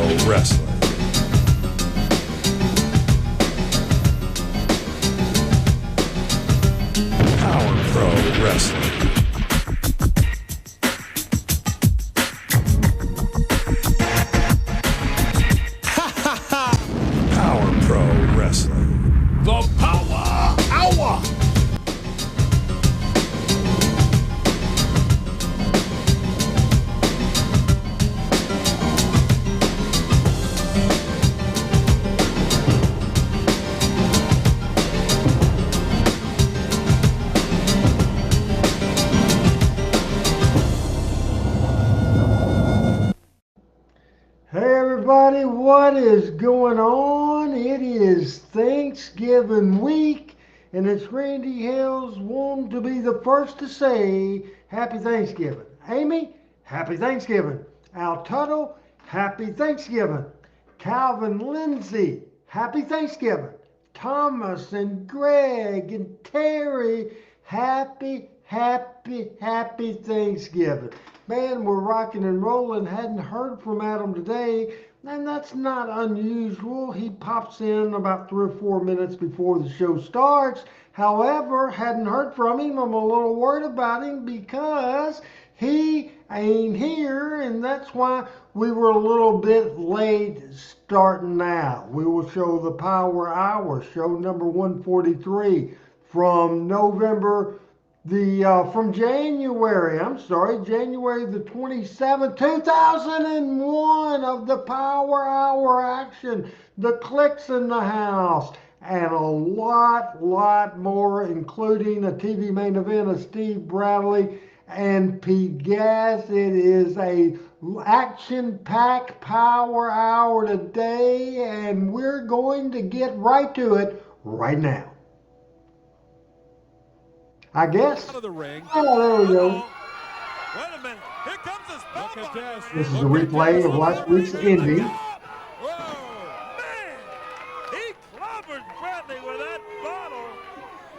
Wrestling. Power Pro Wrestling. Power Pro Wrestling. The Powa Howa. Hey everybody, what is going on? It is Thanksgiving week, and it's Randy Hales wanting to be the first to say Happy Thanksgiving. Amy, Happy Thanksgiving. Al Tuttle, Happy Thanksgiving. Calvin Lindsay, Happy Thanksgiving. Thomas and Greg and Terry, Happy Thanksgiving. Man, we're rocking and rolling. Hadn't heard from Adam today, and that's not unusual. He pops in about 3 or 4 minutes before the show starts. However, hadn't heard from him. I'm a little worried about him because he ain't here, and that's why we were a little bit late starting out. We will show the Power Hour, show number 143 from January the 27th, 2001 of the Power Hour action, the clicks in the house, and a lot more, including a TV main event of Steve Bradley and Pete Gas. It is a action-packed Power Hour today, and we're going to get right to it right now. I guess. Out of the ring. Oh, there we go. Wait a minute. Here comes this. Look at this. This is a replay of last week's Indy. Whoa, man. He clobbered Bradley with that bottle.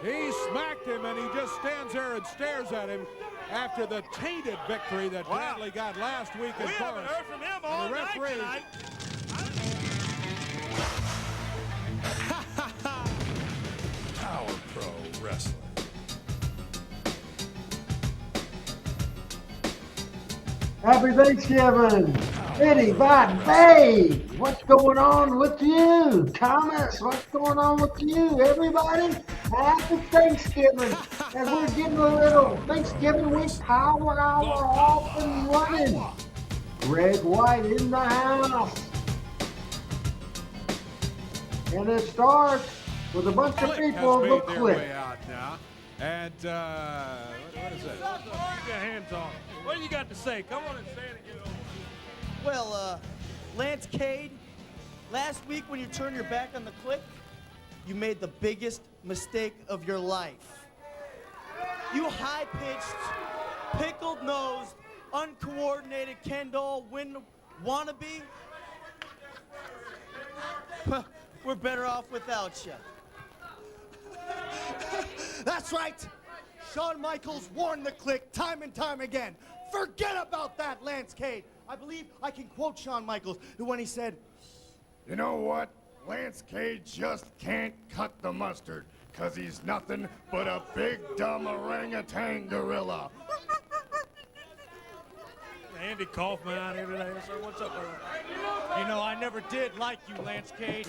He smacked him, and he just stands there and stares at him after the tainted victory that Bradley got last week in Paris. We haven't heard from him all night tonight. Power Pro Wrestling. Happy Thanksgiving, Eddie Bay. What's going on with you? Thomas, what's going on with you? Everybody, happy Thanksgiving. As we're getting a little Thanksgiving week Power Hour off and running. Greg White in the house. And it starts with a bunch of people of the Click. And what is that? Keep your hands on. What do you got to say? Come on and say it again. Well, Lance Cade, last week when you turned your back on the Click, you made the biggest mistake of your life. You high-pitched, pickled-nosed, uncoordinated Ken Doll wannabe. We're better off without you. That's right. Shawn Michaels warned the Click time and time again. Forget about that, Lance Cade. I believe I can quote Shawn Michaels when he said, "You know what? Lance Cade just can't cut the mustard, 'cause he's nothing but a big dumb orangutan gorilla." Andy Kaufman out here today. So what's up there? You know, I never did like you, Lance Cade.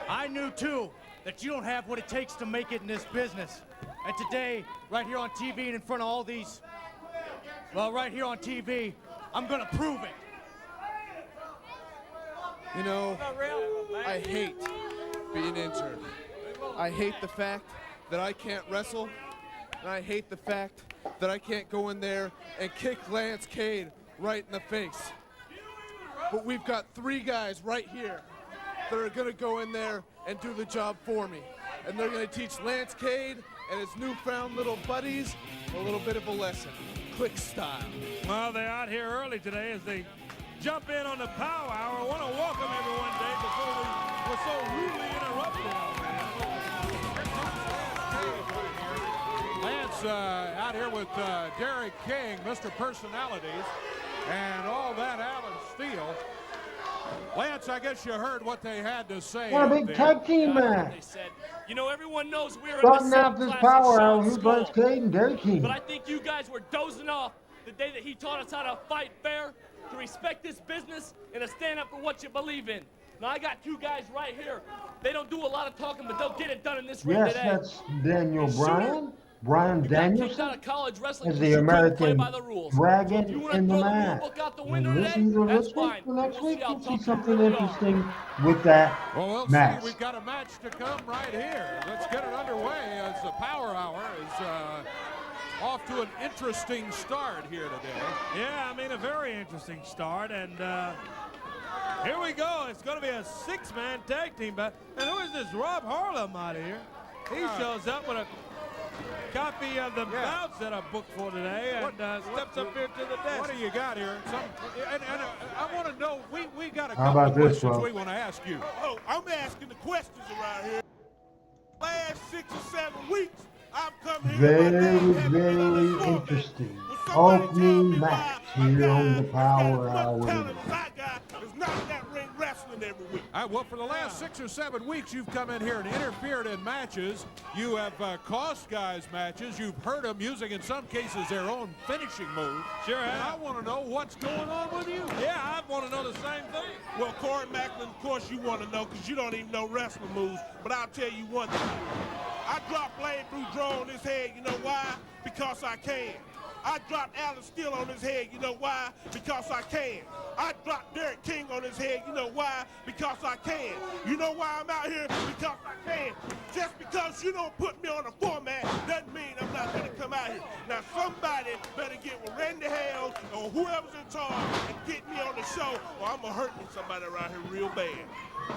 I knew, too, that you don't have what it takes to make it in this business. And today, right here on TV and in front of all these, well, right here on TV, I'm going to prove it. You know, I hate being injured. I hate the fact that I can't wrestle, and I hate the fact that I can't go in there and kick Lance Cade right in the face. But we've got 3 guys right here that are going to go in there and do the job for me. And they're going to teach Lance Cade and his newfound little buddies a little bit of a lesson, Click style. Well, they're out here early today as they jump in on the Power Hour. I want to welcome everyone today before we were so rudely interrupted. Lance out here with Derek King, Mr. Personalities, and all that Alan Steele. Lance, I guess you heard what they had to say. What a out big there. tag team They match. said, you know, everyone knows we're in the Starting same out this class power as hour, Sean here's Lance Skull. Cade and Derek King. But I think you guys were dozing off the day that he taught us how to fight fair, to respect this business, and to stand up for what you believe in. Now, I got two guys right here. They don't do a lot of talking, but they'll get it done in this ring Yes, today. that's Daniel Bryan. Brian You got kicked out Danielson of college wrestling is 'cause the you couldn't play American by the rules. Dragon If you wanna in the throw the rule match. book out the And window this today, either that's this week fine. or next We'll see week, how we'll see tough you something really are. interesting with that Well, we'll match. see. We've got a match to come right here. Let's get it underway as the Power Hour is off to an interesting start here today. Yeah, I mean, a very interesting start. And here we go. It's going to be a six-man tag team. And who is this Rob Harlem out here? He shows up with a copy of the bouts that I booked for today and steps up here to the desk. What do you got here? I want to know, we got a How couple about of this, questions Rob? we want to ask you. Oh, I'm asking the questions around here. Last 6 or 7 weeks, I've come here. Very interesting opening match here on the Power Hour. Well, for the last 6 or 7 weeks, you've come in here and interfered in matches. You have cost guys matches. You've hurt them using, in some cases, their own finishing move. Sure And have. I want to know what's going on with you. Yeah, I want to know the same thing. Well, Corey Macklin, of course you want to know because you don't even know wrestling moves. But I'll tell you one thing. I dropped Blade through Draw on his head. You know why? Because I can. I dropped Alan Steele on his head. You know why? Because I can. I dropped Derek King on his head. You know why? Because I can. You know why I'm out here? Because I can. Just because you don't put me on a format doesn't mean I'm not going to come out here. Now, somebody better get with Randy Hales or whoever's in charge and get me on the show, or I'm going to hurt somebody around here real bad.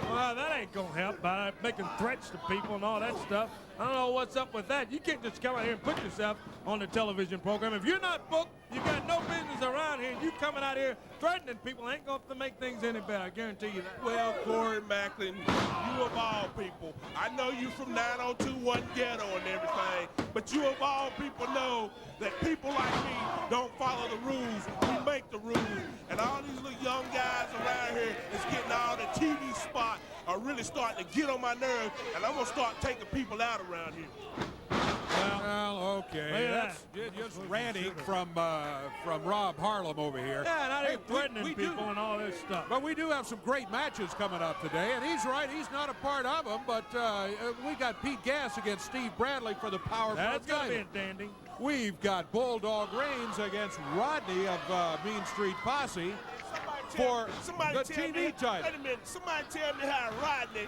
Well, that ain't going to help by making threats to people and all that stuff. I don't know what's up with that. You can't just come out here and put yourself on the television program. If you're not booked, you got no business around here. And you coming out here threatening people ain't going to make things any better. I guarantee you that. Well, Corey Macklin, you of all people, I know you from 9021 Ghetto and everything, but you of all people know that people like me don't follow the rules. We make the rules. And all these little young guys around here is getting all the TV spot are really starting to get on my nerves, and I'm going to start taking people out around here. Well, okay. That's just ranting from Rob Harlem over here. Yeah, not even threatening people and all this stuff. But we do have some great matches coming up today, and he's right. He's not a part of them, but we got Pete Gass against Steve Bradley for the Power That's title. going to be a dandy. We've got Bulldog Reigns against Rodney of Mean Street Posse for the TV title. Wait a minute. Somebody tell me how Rodney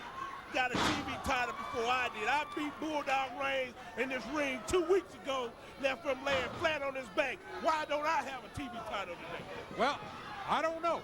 got a TV title before I did. I beat Bulldog Reigns in this ring 2 weeks ago, left him laying flat on his back. Why don't I have a TV title today? Well, I don't know.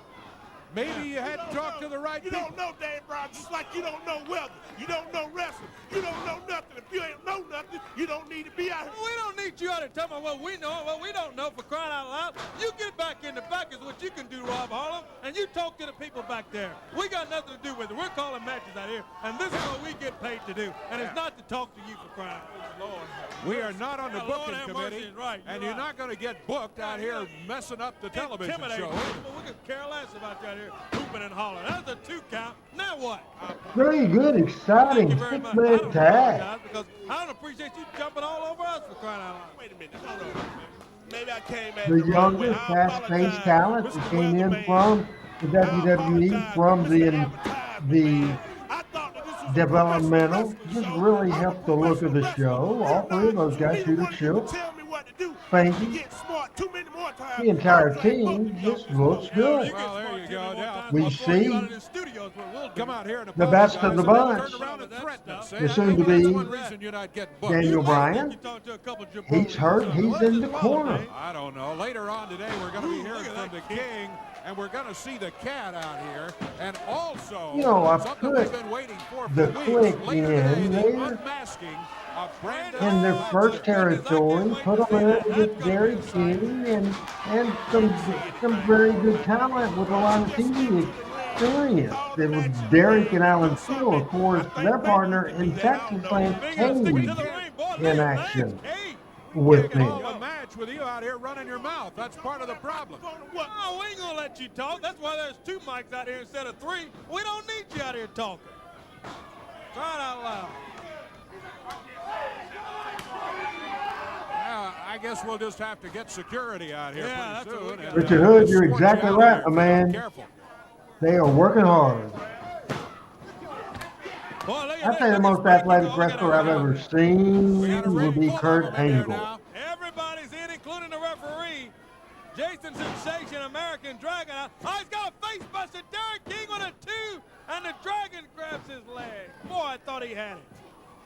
Maybe you hadn't talked to the right You people. don't know Dave Brown, just like you don't know weather. You don't know wrestling. You don't know nothing. If you ain't know nothing, you don't need to be out here. We don't need you out here telling me what we know and what we don't know, for crying out loud. You get back in the back is what you can do, Rob Harlem, and you talk to the people back there. We got nothing to do with it. We're calling matches out here, and this is what we get paid to do, and it's not to talk to you, for crying out loud. We are not on the Yeah, Lord booking have committee, mercy, right, and you're you're not going to get booked out here messing up the television Intimidating show. people. We could care less about you out here hooping and hollering. That's a 2 count. Now what? Very good, Thank exciting you very much. I six-man don't tag. apologize because I don't appreciate you jumping all over us, for crying out loud. Wait a minute. Hold on. Maybe I came at The wrong way. younger, I fast-paced apologize, talent Mr. that came in Weatherman. from the WWE, from the I thought that this was a developmental, professional just wrestling really show. helped the look of the show. All three of those guys, Shooter Shield, Tell me what to do. Spanky, Get smart too many more times. the entire I was like, team "Look, just looks good. Well, there you go. Now, We see come out here and the best of the apologize bunch. and then turn around and threaten us. The I think soon-to-be that's one reason you're not getting booked. Daniel Bryan. He's hurt. He's in the corner. I don't know. Later on today, we're going to be hearing from the King, and we're going to see the Cat out here. And also, You know, I something put we've been waiting for the weeks. Click Later in today, the there unmasking of Brandon in their Rogers. first territory, put them in with Derek King and some very good talent with a lot of TV experience. It was Derek and Alan Steele, of course, their partner in Texas, playing Cage in action with me. A match much with you out here running your mouth. That's part of the problem. Oh, we ain't gonna let you talk. That's why there's 2 mics out here instead of 3. We don't need you out here talking. Try it out loud. I guess we'll just have to get security out here pretty soon. And, Richard Hood, you're escort exactly you out right, here. my man. Careful. They are working hard. Boy, look at I this. think the Look most at this. athletic wrestler I've ever seen would be Kurt Angle. Everybody's in, including the referee. Jason Sensation, American Dragon. Oh, he's got a face buster. Derek King with a 2, and the Dragon grabs his leg. Boy, I thought he had it.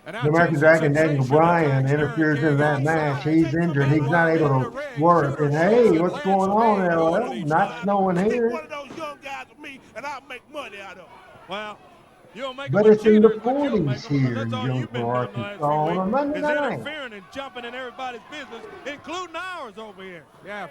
The American Dragon, Daniel Bryan, interferes in that match. He's injured. He's not able to work. And hey, what's going on there? Well, not snowing here. One of those young guys with me, and I'll make money out of them. Well, you'll make But them it's in the cheaters, but you'll make 40s them, here that's in all you've been Jonesboro, doing the last Arkansas on a 3 Monday weeks, is night. interfering and jumping in everybody's business, including ours over here. Yeah.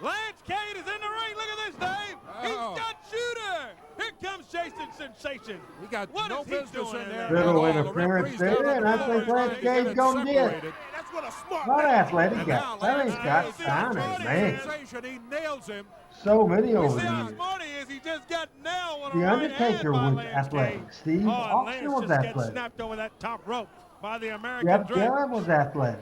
Lance Cade is in the ring. Look at this, Dave. He's got Shooter. Here comes Jason Sensation. He got what no is he business doing in there. Little interference there, and I think Lance Cade gonna get. That's what a smart Not man. athletic guy. That ain't got time, man. He nails him. So many over See how here. smart he is? He just got nailed with a The right Undertaker hand by was Lance athletic. Cade. Steve Oh, Austin Lance was just gets athletic. snapped over that top rope by the American Jeff Dragon. Jarrett was athletic.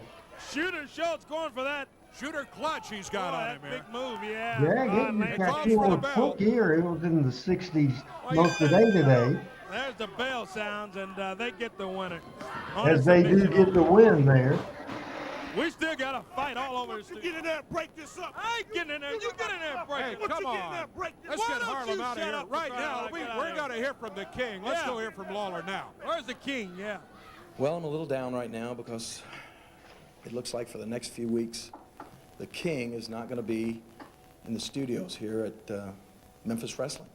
Shooter Schultz going for that. Shooter clutch he's got on him that here. big move, yeah. Yeah, getting Lance got Cade. killed with Cook here. It was in the 60s most of the day today. There's the bell sounds, and they get the winner. As they do get the win there. We still got to fight all over the Get in there and break this up. I ain't getting in there. You get in there and break Hey, it. What come you get in there on. and break this Let's up? get don't Harlem you out of shut here. up Right and now, cry like that. we're going to hear from the King. Let's go hear from Lawler now. Where's the King? Yeah. Well, I'm a little down right now because it looks like for the next few weeks, the King is not going to be in the studios here at Memphis Wrestling.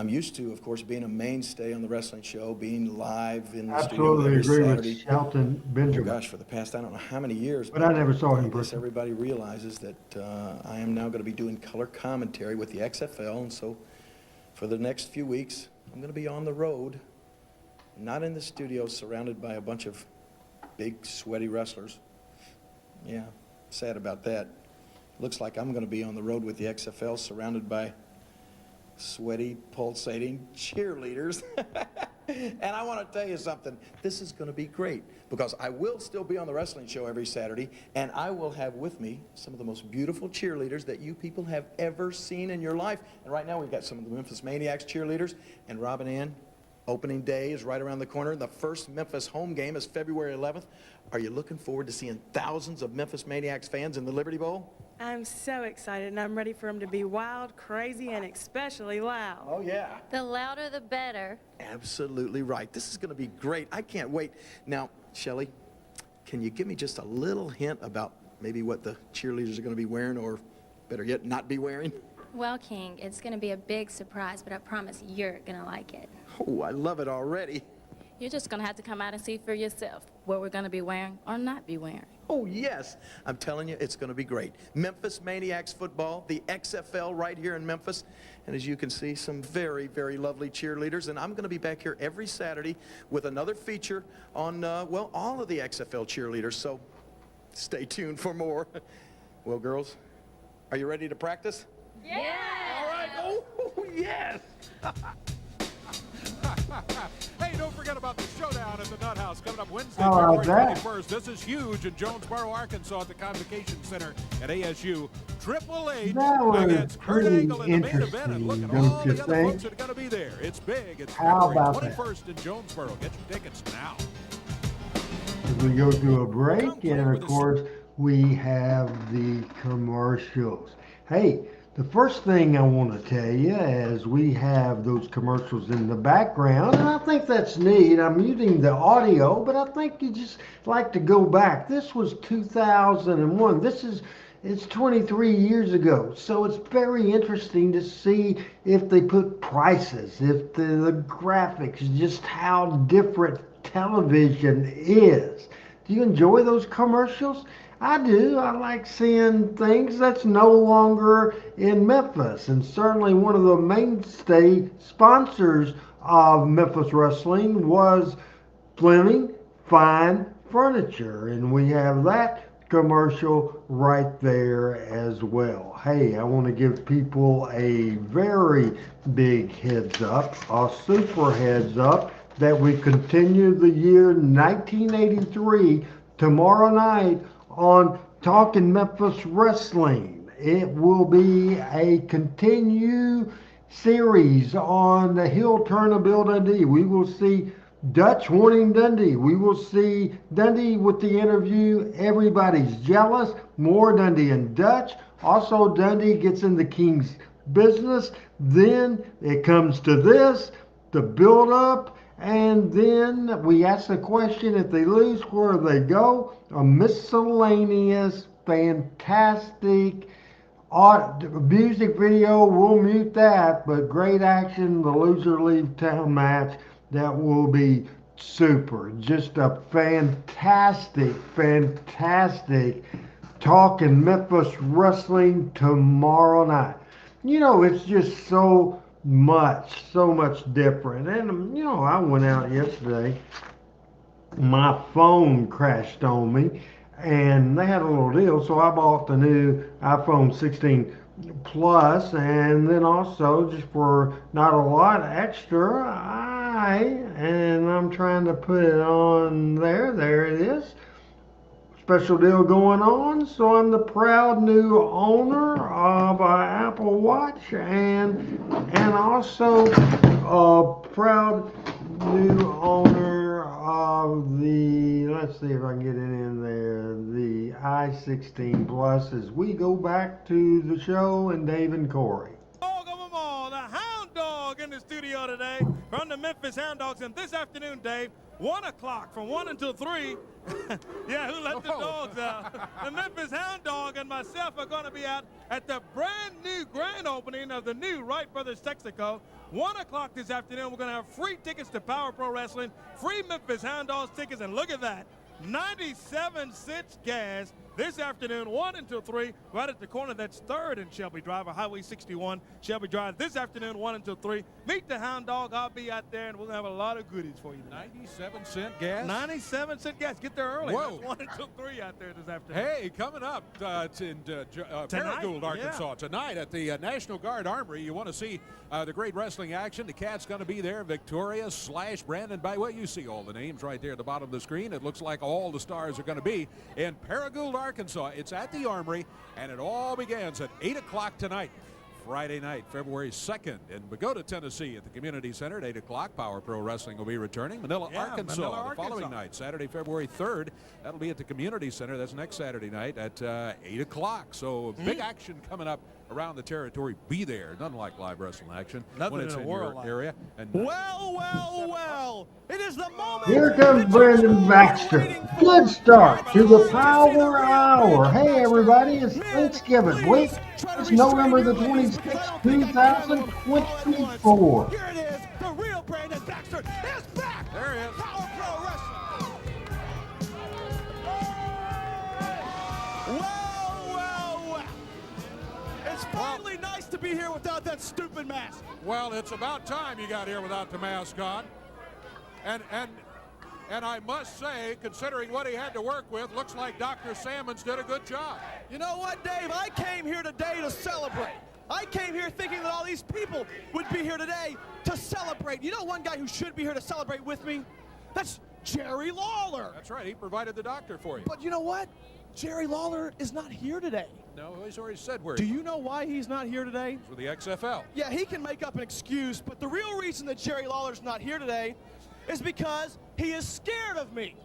I'm used to, of course, being a mainstay on the wrestling show, being live in the studio Absolutely every agree Saturday. with Shelton Oh Benjamin. gosh, for the past I don't know how many years. But I never saw him I guess personally. everybody realizes that I am now going to be doing color commentary with the XFL, and so for the next few weeks, I'm going to be on the road, not in the studio, surrounded by a bunch of big, sweaty wrestlers. Yeah, sad about that. Looks like I'm going to be on the road with the XFL, surrounded by sweaty, pulsating cheerleaders. And I want to tell you something. This is going to be great because I will still be on the wrestling show every Saturday, and I will have with me some of the most beautiful cheerleaders that you people have ever seen in your life. And right now we've got some of the Memphis Maniacs cheerleaders, and Robin Ann, opening day is right around the corner. The first Memphis home game is February 11th. Are you looking forward to seeing thousands of Memphis Maniacs fans in the Liberty Bowl? I'm so excited, and I'm ready for them to be wild, crazy, and especially loud. Oh, yeah. The louder, the better. Absolutely right. This is going to be great. I can't wait. Now, Shelley, can you give me just a little hint about maybe what the cheerleaders are going to be wearing, or better yet, not be wearing? Well, King, it's going to be a big surprise, but I promise you're going to like it. Oh, I love it already. You're just going to have to come out and see for yourself what we're going to be wearing or not be wearing. Oh, yes. I'm telling you, it's going to be great. Memphis Maniacs football, the XFL right here in Memphis. And as you can see, some very, very lovely cheerleaders. And I'm going to be back here every Saturday with another feature on, well, all of the XFL cheerleaders. So stay tuned for more. Well, girls, are you ready to practice? Yeah! All right. Oh, yes. Hey, don't forget about the showdown at the Nut House coming up Wednesday, How about February that? 21st. This is huge in Jonesboro, Arkansas at the Convocation Center at ASU. Triple H That was against Kurt pretty Angle in the main event. And look at interesting, all don't the you other think? folks that are going to be there. It's big. It's How February about that? 21st in Jonesboro. Get your tickets now. As we go to a break, and of course, we have the commercials. Hey, the first thing I want to tell you is we have those commercials in the background, and I think that's neat. I'm muting the audio, but I think you just like to go back. This was 2001. It's 23 years ago, so it's very interesting to see if they put prices, if the graphics, just how different television is. Do you enjoy those commercials? I do. I like seeing things that's no longer in Memphis. And certainly one of the mainstay sponsors of Memphis Wrestling was Fleming Fine Furniture. And we have that commercial right there as well. Hey, I want to give people a very big heads up, a super heads up, that we continue the year 1983 tomorrow night on Talking Memphis Wrestling. It will be a continue series on the heel turn of Bill Dundee. We will see Dutch warning Dundee. We will see Dundee with the interview. Everybody's jealous. More Dundee and Dutch. Also, Dundee gets in the King's business. Then it comes to this, the build up. And then we ask the question, if they lose, where do they go? A miscellaneous, fantastic music video. We'll mute that, but great action, the loser leave town match. That will be super. Just a fantastic Talking Memphis Wrestling tomorrow night. You know, it's just so much different. And, you know, I went out yesterday. My phone crashed on me, and they had a little deal, so I bought the new iPhone 16 Plus, and then also, just for not a lot extra, I'm trying to put it on there. There it is. Special deal going on. So I'm the proud new owner of an Apple Watch, and also a proud new owner of the, let's see if I can get it in there, the i16 Plus, as we go back to the show and Dave and Corey. Dog of them all, the Hound Dog in the studio today from the Memphis Hound Dogs. And this afternoon, Dave, 1 o'clock from 1 until 3. Yeah, who let the dogs out? The Memphis Hound Dog and myself are going to be out at the brand new grand opening of the new Wright Brothers Texaco. 1 o'clock this afternoon. We're going to have free tickets to Power Pro Wrestling, free Memphis Hound Dogs tickets, and look at that, 97 cents gas this afternoon, 1 until 3, right at the corner. That's 3rd and Shelby Drive, or Highway 61, Shelby Drive. This afternoon, 1 until 3. Meet the Hound Dog. I'll be out there, and we'll have a lot of goodies for you tonight. 97-cent gas? 97-cent gas. Get there early. Whoa. That's 1 until 3 out there this afternoon. Hey, coming up in Paragould, Arkansas, tonight at the National Guard Armory. You want to see the great wrestling action. The Cat's going to be there. Victoria / Brandon Bay. Well, you see all the names right there at the bottom of the screen. It looks like all the stars are going to be in Paragould, Arkansas. It's at the Armory, and it all begins at 8 o'clock tonight. Friday night, February 2nd, in Pagoda, Tennessee, at the Community Center at 8 o'clock. Power Pro Wrestling will be returning. Manila, Arkansas, the following night, Saturday, February 3rd. That'll be at the Community Center. That's next Saturday night at 8 o'clock. So big action coming up around the territory. Be there. Nothing like live wrestling action when it's in your area. And Well, it is the moment. Here comes Brandon Baxter. Good start to the Power Hour. Hey, everybody, it's Thanksgiving week. It's November the 26th, 2024. Here it is. The real Brandon Baxter is back. There he is. Power Pro Wrestling. Well. It's finally nice to be here without that stupid mask. Well, it's about time you got here without the mask on. And I must say, considering what he had to work with, looks like Dr. Sammons did a good job. You know what, Dave? I came here today to celebrate. I came here thinking that all these people would be here today to celebrate. You know one guy who should be here to celebrate with me? That's Jerry Lawler. That's right. He provided the doctor for you. But you know what? Jerry Lawler is not here today. No, he's already said where. Do you know why he's not here today? He's with the XFL. Yeah, he can make up an excuse, but the real reason that Jerry Lawler's not here today is because he is scared of me.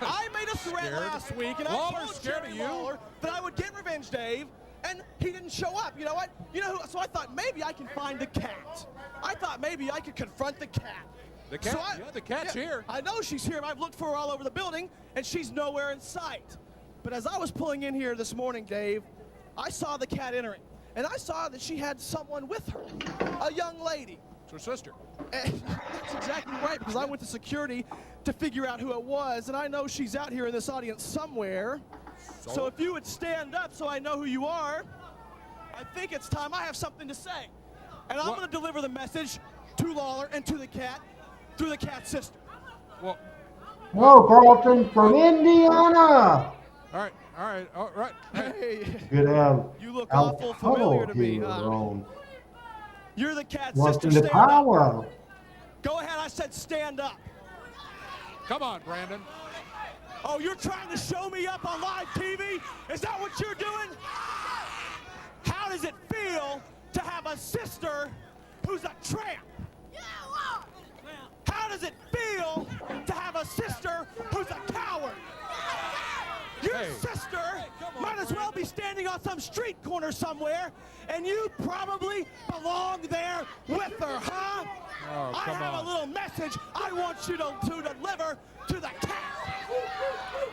I made a threat last week, and I told Jerry Lawler that I would get revenge, Dave, and he didn't show up. You know what? So I thought maybe I can find the cat. I thought maybe I could confront the cat. The cat? The cat's here. I know she's here. I've looked for her all over the building, and she's nowhere in sight. But as I was pulling in here this morning, Dave, I saw the cat entering, and I saw that she had someone with her, a young lady. It's her sister. That's exactly right, because I went to security to figure out who it was, and I know she's out here in this audience somewhere. So if you would stand up so I know who you are, I think it's time. I have something to say. And I'm going to deliver the message to Lawler and to the cat through the cat's sister. Well, Hello, Carlton from Indiana. All right. Hey, Good to have you look Al awful familiar Tuttle to me. here on You're the cat's sister. Watching the Stand up. Power. Go ahead. I said stand up. Come on, Brandon. Oh, you're trying to show me up on live TV? Is that what you're doing? How does it feel to have a sister who's a tramp? How does it feel to have a sister who's a coward? Your sister might as well be standing on some street corner somewhere, and you probably belong there with her, huh? Oh, I have a little message I want you to deliver to the cat.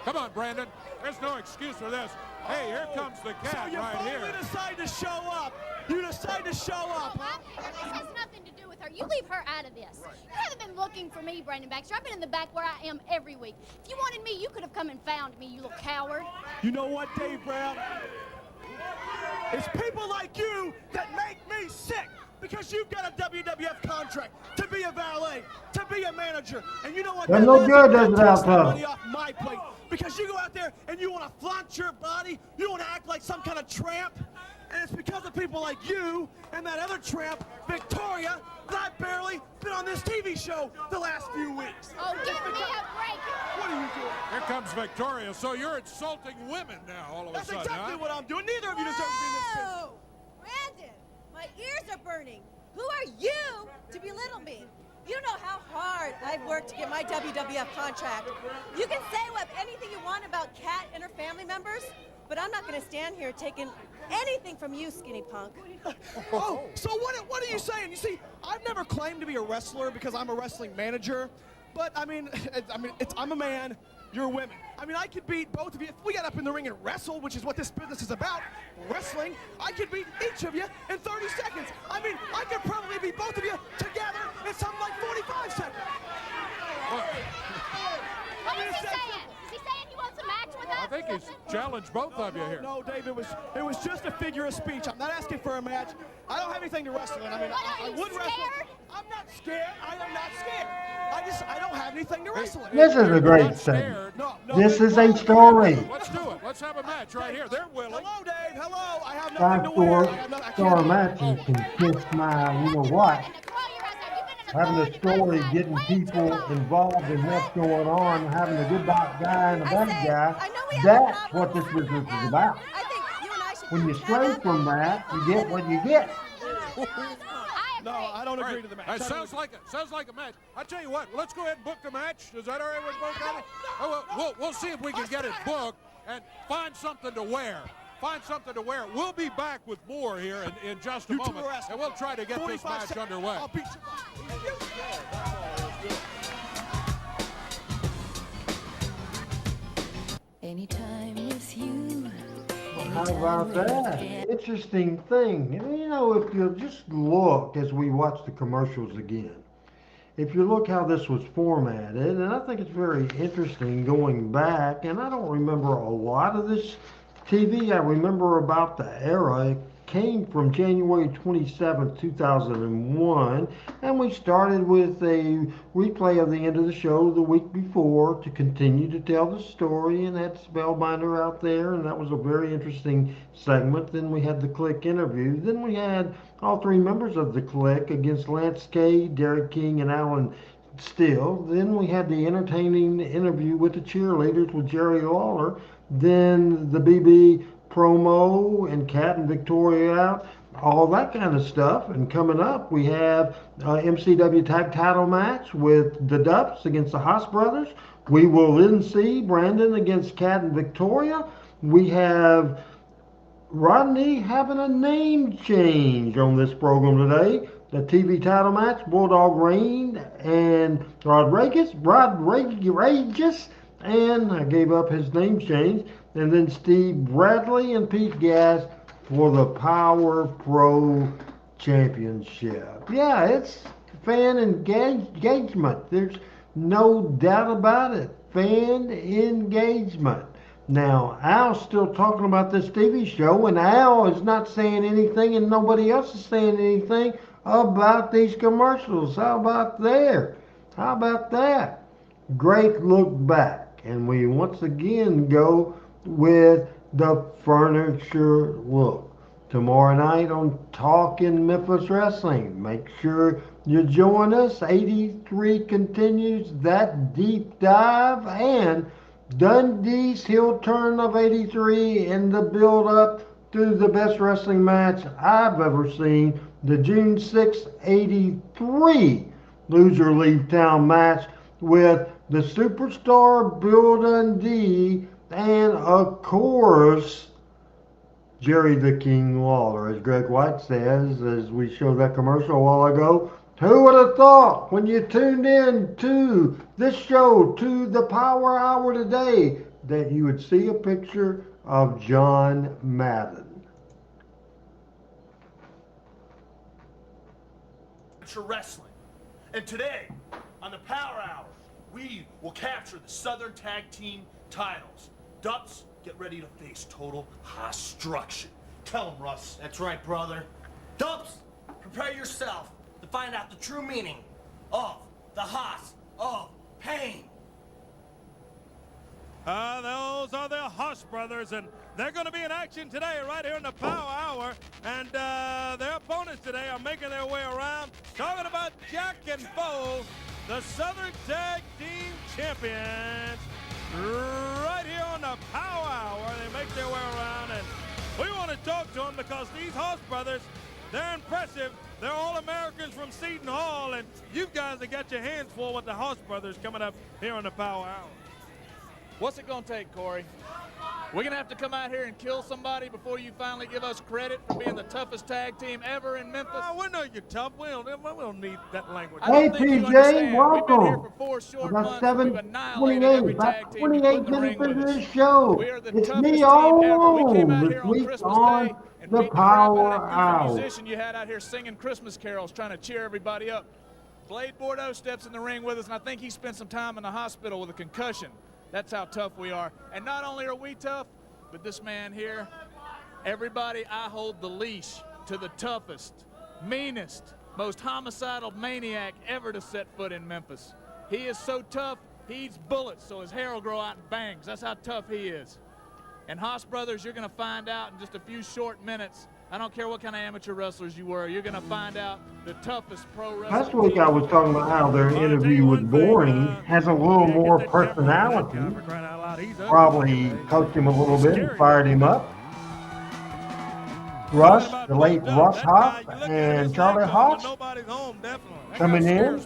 Come on, Brandon. There's no excuse for this. Hey, here comes the cat So you right finally here. decide to show up. You decide to show up, huh? This has nothing to do with her. You leave her out of this. You haven't been looking for me, Brandon Baxter. I've been in the back where I am every week. If you wanted me, you could have come and found me, you little coward. You know what, Dave Brown? It's people like you that make me sick because you've got a WWF contract to be a valet, to be a manager. And you know what? That's no good, does it, Al Take some Tuttle? money off my plate because you go out there and you want to flaunt your body. You want to act like some kind of tramp. And it's because of people like you and that other tramp, Victoria, that I've barely been on this TV show the last few weeks. Oh, give me a break. What are you doing? Here comes Victoria. So you're insulting women now all of That's a sudden, exactly huh? what I'm doing. Neither of you deserve to be in this business. Whoa! Brandon, my ears are burning. Who are you to belittle me? You know how hard I've worked to get my WWF contract. You can say anything you want about Kat and her family members, but I'm not going to stand here taking anything from you, skinny punk. Oh, so what are you saying? You see, I've never claimed to be a wrestler because I'm a wrestling manager, but I mean, I'm a man, you're women. I mean, I could beat both of you. If we got up in the ring and wrestled, which is what this business is about, wrestling, I could beat each of you in 30 seconds. I mean, I could probably beat both of you together in something like 45 seconds. What is he saying? Is he saying he wants a match with us? I think he's challenged both of you here. No, Dave, it was just a figure of speech. I'm not asking for a match. I don't have anything to wrestle in. I mean, I would wrestle. I'm not scared. I am not scared. I don't have anything to wrestle in. This is a great segment. No, This is a story. Let's do it. Let's have a match right here. They're willing. Hello, Dave. Hello. I have nothing Five to wear. I star can't. matches can kiss my, you know what? Having a story, getting people involved in what's going on, having a good guy and a bad guy, that's what this business is about. I think you and I should When you stray from that, you get what you get. No, I don't agree to the match. That sounds like a match. I tell you what, let's go ahead and book the match. Is that all right with both guys? Oh, well, we'll see if we can get it booked and find something to wear. Find something to wear. We'll be back with more here in just a moment, and we'll try to get this match underway. I'll beat Anytime with you. How about that? Interesting thing. You know, if you just look as we watch the commercials again, if you look how this was formatted, and I think it's very interesting going back, and I don't remember a lot of this TV. I remember about the era. It came from January 27, 2001, and we started with a replay of the end of the show the week before to continue to tell the story, and had Spellbinder out there, and that was a very interesting segment. Then we had the Click interview. Then we had all three members of the Click against Lance Cade, Derek King, and Alan Steele. Then we had the entertaining interview with the cheerleaders with Jerry Lawler. Then the BB promo and Kat and Victoria out, all that kind of stuff. And coming up, we have MCW tag title match with the Duffs against the Haas brothers. We will then see Brandon against Kat and Victoria. We have Rodney having a name change on this program today. The TV title match, Bulldog Rain and Rodriguez, and I gave up his name change. And then Steve Bradley and Pete Gas for the Power Pro Championship. Yeah, it's fan engagement. There's no doubt about it. Fan engagement. Now, Al's still talking about this TV show, and Al is not saying anything, and nobody else is saying anything about these commercials. How about there? How about that? great look back. And we once again go with the furniture look. Tomorrow night on Talking Memphis Wrestling. Make sure you join us. 83 continues that deep dive, and Dundee's heel turn of 83 in the build up to the best wrestling match I've ever seen. The June 6, 83 Loser Leave Town match with the superstar Bill Dundee and, of course, Jerry the King Lawler. As Greg White says, as we showed that commercial a while ago, who would have thought when you tuned in to this show, to the Power Hour today, that you would see a picture of John Madden? Wrestling. And today, on the Power Hour, we will capture the Southern Tag Team titles. Dups, get ready to face total destruction. Tell them, Russ. That's right, brother. Dubs, prepare yourself to find out the true meaning of the Haas of Pain. Those are the Hush brothers, and they're going to be in action today right here in the Power Hour. And their opponents today are making their way around. Talking about Jack and Bo, the Southern Tag Team Champions, right here on the Power Hour. They make their way around, and we want to talk to them because these Hush brothers, they're impressive. They're all Americans from Seton Hall, and you guys have got your hands full with the Hush brothers coming up here on the Power Hour. What's it going to take, Corey? We're going to have to come out here and kill somebody before you finally give us credit for being the toughest tag team ever in Memphis? We know you're tough. We don't need that language. Hey, PJ, welcome. About 7:28, about 28 minutes into this show. It's me on this week on the Power Hour. Musician you had out here singing Christmas carols, trying to cheer everybody up. Blade Bordeaux steps in the ring with us, and I think he spent some time in the hospital with a concussion. That's how tough we are. And not only are we tough, but this man here, everybody, I hold the leash to the toughest, meanest, most homicidal maniac ever to set foot in Memphis. He is so tough, he eats bullets so his hair will grow out in bangs. That's how tough he is. And Haas Brothers, you're going to find out in just a few short minutes. I don't care what kind of amateur wrestlers you were. You're going to find out the toughest pro wrestler. Last week I was talking about how their interview with Boring has a little more personality. Probably coached him a little bit and fired him up. Russ, the late Russ Hoff, and Charlie Haas coming in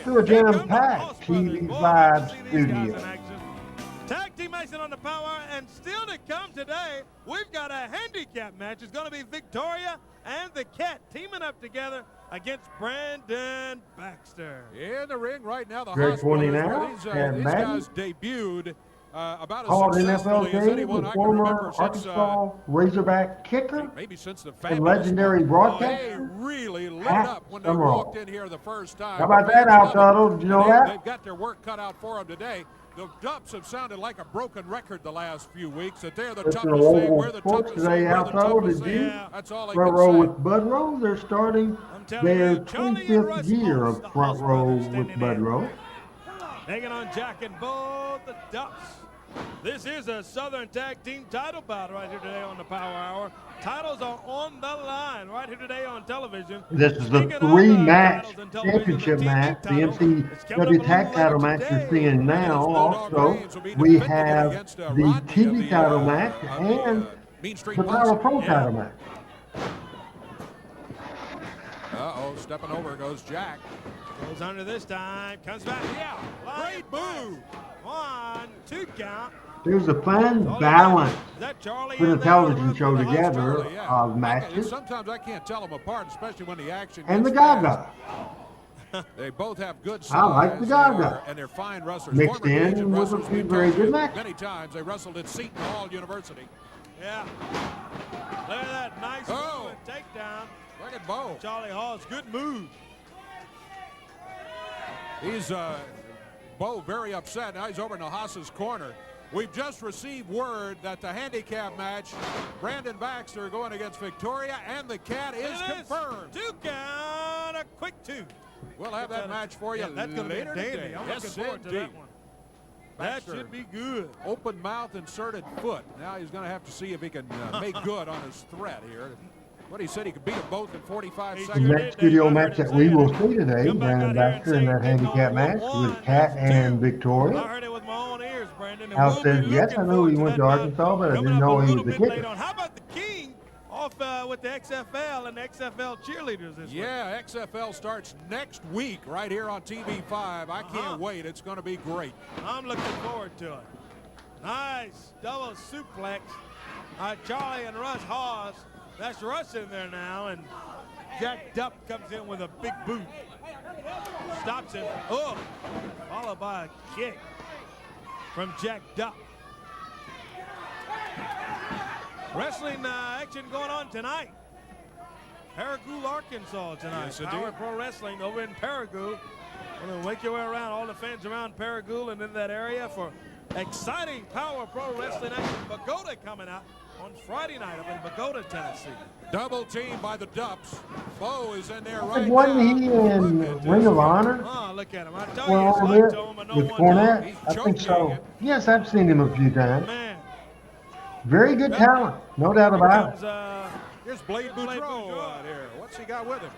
to a jam-packed TV5 studio. Tag team action on the Power, and still to come today, we've got a handicap match. It's going to be Victoria and the Cat teaming up together against Brandon Baxter. In the ring right now, the Greg hospitals now, where these guys debuted about as called successfully as NFL anyone the I can remember former since Arkansas Razorback kicker maybe since the and legendary They broadcaster. really lit up when they walked in here the first time. How about that, Al Tuttle? Did you know that? They've got their work cut out for them today. The Dups have sounded like a broken record the last few weeks, that they're the Listen to toughest thing, Local we're the Sports toughest today, thing, we're Al the Tuttle. toughest Did thing. you? That's all they Front can row say. with Bud Row. They're starting their 25th year of Front Row with Bud Row. Hanging on Jack and Bo, the Dups. This is a Southern Tag Team title bout right here today on the Power Hour. Titles are on the line right here today on television. This is the three-match championship match, the MCW Tag Title match you're seeing now. Also, we have the TV title match and the Power Pro title match. Uh-oh, stepping over goes Jack. Goes under this time, comes back, yeah, great move. 1, 2 count. There's a fun balance with a television show together of matches. Sometimes I can't tell them apart, especially when the action And the gets Gaga. fast. They both have good size. I like the Gaga. And they're fine wrestlers. Mixed Former Cajun in with a wrestlers, few we've very told good you matches. many times they wrestled at Seton Hall University. Yeah. Look at that nice move and takedown. Look at Bo. Charlie Hall's good move. He's Bo very upset. Now he's over in the Haas's corner. We've just received word that the handicap match, Brandon Baxter going against Victoria and the Cat, is confirmed. 2 count, a quick 2. We'll have that match for you that's going to be later dandy. today. I'm Yes, looking forward to indeed. that one. That should be good. Open mouth, inserted foot. Now he's going to have to see if he can make good on his threat here. What he said, he could beat them both in 45 The seconds. next studio match that we will see today, Brandon Baxter in that handicap match with Kat and Victoria. I heard it with my own ears, Brandon. Al says, yes, I know he went to Arkansas, but I didn't know he was the kicker. How about the King off with the XFL and the XFL cheerleaders this week? Yeah, XFL starts next week right here on TV5. I can't wait. It's going to be great. I'm looking forward to it. Nice double suplex. Charlie and Russ Hawes. That's Russ in there now, and Jack Dupp comes in with a big boot. Stops him. Oh, followed by a kick from Jack Dupp. Wrestling action going on tonight. Paragould, Arkansas tonight. Yes, Power indeed. Pro Wrestling over in Paragould. We're going to make your way around all the fans around Paragould and in that area for exciting Power Pro Wrestling action. Pagoda coming out on Friday night up in Pagoda, Tennessee. Double team by the Dupps. Bo is in there right Wasn't now. he in Ring of Honor? Oh, look at him. I tell Well, you, a it's little like bit to him, but no with one knows. Cornette. I think so. Yes, I've seen him a few times. Man. Very good talent, no doubt about it. Here's Blade Boudreaux out here. What's he got with him?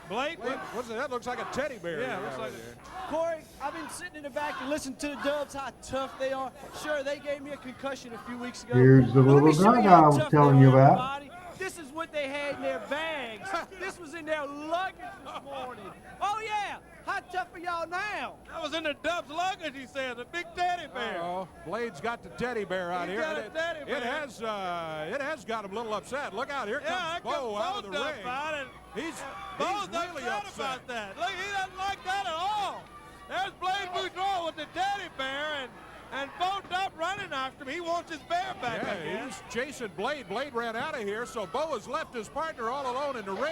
Blade? What's it? That looks like a teddy bear. Yeah, you looks got like over there. Corey, I've been sitting in the back and listening to the Dubs, how tough they are. Sure, they gave me a concussion a few weeks ago. Here's the But let me little show you guy how I was tough telling they you are, about. everybody. This is what they had in their bags. This was in their luggage this morning. Oh, yeah. How tough are y'all now? That was in the Dubs luggage, he said, the big teddy bear. Oh, Blade's got the teddy bear out He's here. got a teddy bear. It has got him a little upset. Look out, here Yeah, comes Bo out of the ring. He's Bo's really upset upset about that. Look, he doesn't like that at all. There's Blade Boudreaux with the teddy bear, and Bo Dupp running after him. He wants his bear back, I Yeah, guess. he's chasing Blade. Blade ran out of here, so Bo has left his partner all alone in the ring.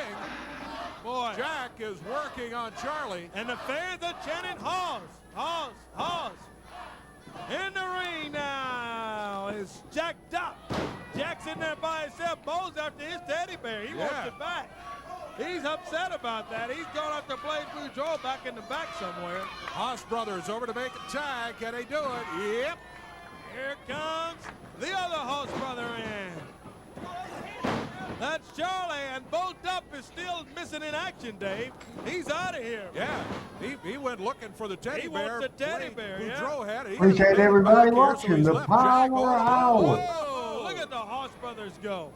Boy. Jack is working on Charlie. And the fans are chanting Hawes, Hawes, Hawes. In the ring now is Jack Dupp. Jack's in there by himself. Bo's after his teddy bear. He wants it back. He's upset about that. He's going after Blade Boudreaux back in the back somewhere. Haas brothers over to make a tag. Can they do it? Yep. Here comes the other Haas brother in. That's Charlie, and Bo Dupp is still missing in action, Dave. He's out of here. Yeah, he went looking for the teddy bear. Wants the teddy bear, Boudreaux had it. He Appreciate has a everybody back here, so watching he's the left Power Jack all alone. Hour. Oh, look at the Haas brothers go.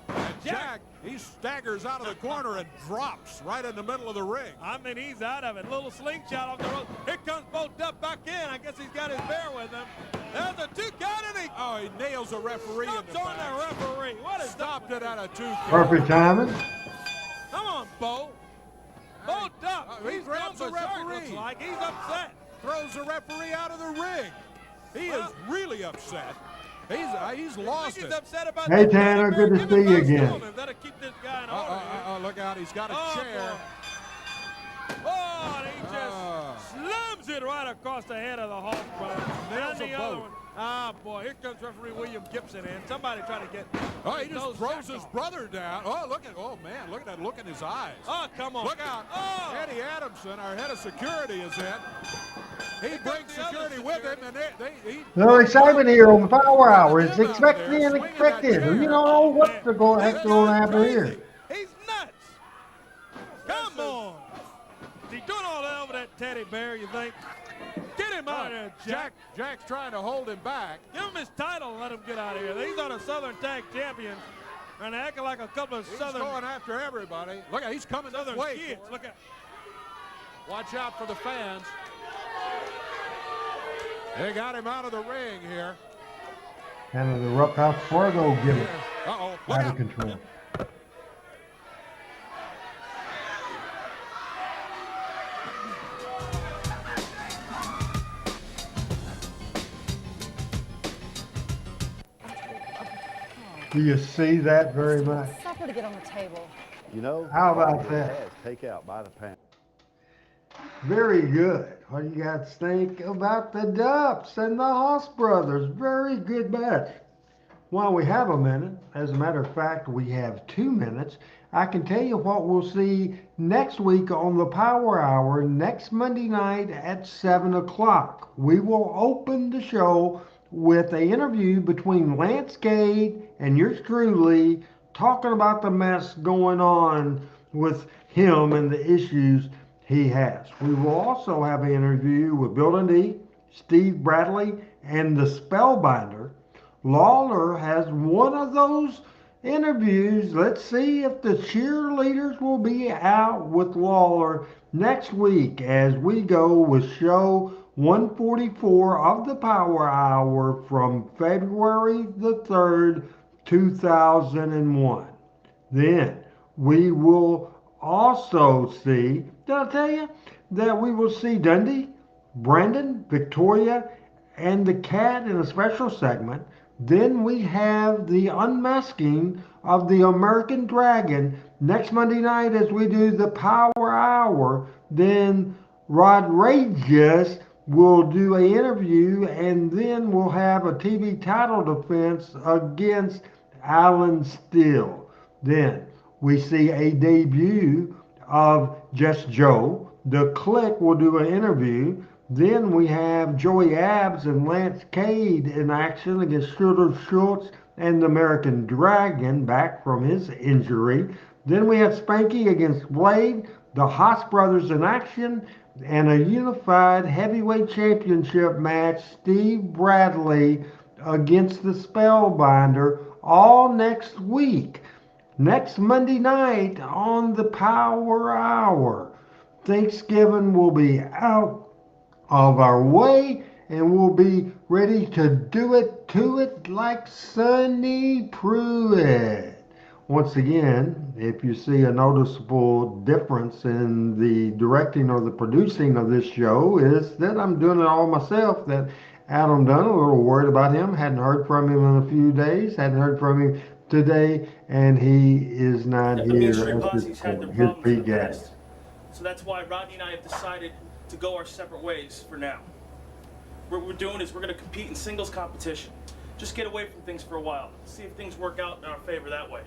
And Jack, he staggers out of the corner and drops right in the middle of the ring. I mean, he's out of it. Little slingshot off the road. Here comes Bo Dupp back in. I guess he's got his bear with him. There's a 2 count, and he nails a referee in the on back. the referee. What is Stopped it at a 2 count. Perfect timing. Come on, Bo. Bo Dupp. He He's grabs gone the berserk, referee. looks like. He's upset. Throws the referee out of the ring. He is really upset. He's lost He's it. upset about Hey, that Tanner, teddy bear. good to Give see him you those again. shoulders. That'll keep this guy in order here. Look out, he's got a chair. Oh, and he just slams it right across the head of the Hawk brother. Nails Then the a other boat. one. Ah, boy, here comes referee William Gibson in. Somebody trying to get Oh, he just those throws jacks his off. brother down. Oh, man, look at that look in his eyes. Oh, come on. Look out. Oh. Eddie Adamson, our head of security, is in. He brings the other security with him, and he No excitement here on the Power Hour. It's expected and expected. You don't know what's heck's going to happen here. He's nuts. Come on. Is he doing all that over that teddy bear, you think? Get him out of there, Jack. Jack's trying to hold him back. Give him his title and let him get out of here. He's on a Southern Tag Champion. And acting like a couple of He's Southern going after everybody. Look, he's coming Southern this way. kids. Look at. Watch out for the fans. They got him out of the ring here. Kind of the Rough House Fargo gimmick. Uh-oh. Look Out of out. control. Do you see that very much? Supper to get on the table. You know, How about all that? it has, take out by the pound. Very good. What do you guys think about the Dupps and the Haas brothers? Very good match. while we have a minute, as a matter of fact, we have 2 minutes, I can tell you what we'll see next week on the Power Hour, next Monday night at 7 o'clock. We will open the show with an interview between Lance Cade and yours truly, talking about the mess going on with him and the issues he has. We will also have an interview with Bill Dundee, Steve Bradley, and the Spellbinder. Lawler has one of those interviews. Let's see if the cheerleaders will be out with Lawler next week as we go with show 144 of the Power Hour from February the 3rd, 2001. Then we will also see, did I tell you that we will see Dundee, Brandon, Victoria, and the Cat in a special segment. Then we have the unmasking of the American Dragon next Monday night as we do the Power Hour. Then Rodriguez will do an interview, and then we'll have a TV title defense against Alan Steele. Then we see a debut of Just Joe. The Click will do an interview. Then we have Joey Abs and Lance Cade in action against Shooter Schultz and the American Dragon back from his injury. Then we have Spanky against Blade, the Haas brothers in action, and a unified heavyweight championship match, Steve Bradley against the Spellbinder, all next week. Next Monday night on the Power Hour. Thanksgiving will be out of our way, and we'll be ready to do it to it like Sonny Pruitt. Once again, if you see a noticeable difference in the directing or the producing of this show, is that I'm doing it all myself. That Adam Dunn, a little worried about him, hadn't heard from him in a few days, hadn't heard from him today, and he is not The here Ministry at Posse's this had their point. Here's problems in Pete the Gaddis. past. So that's why Rodney and I have decided to go our separate ways for now. What we're doing is we're going to compete in singles competition. Just get away from things for a while. See if things work out in our favor that way.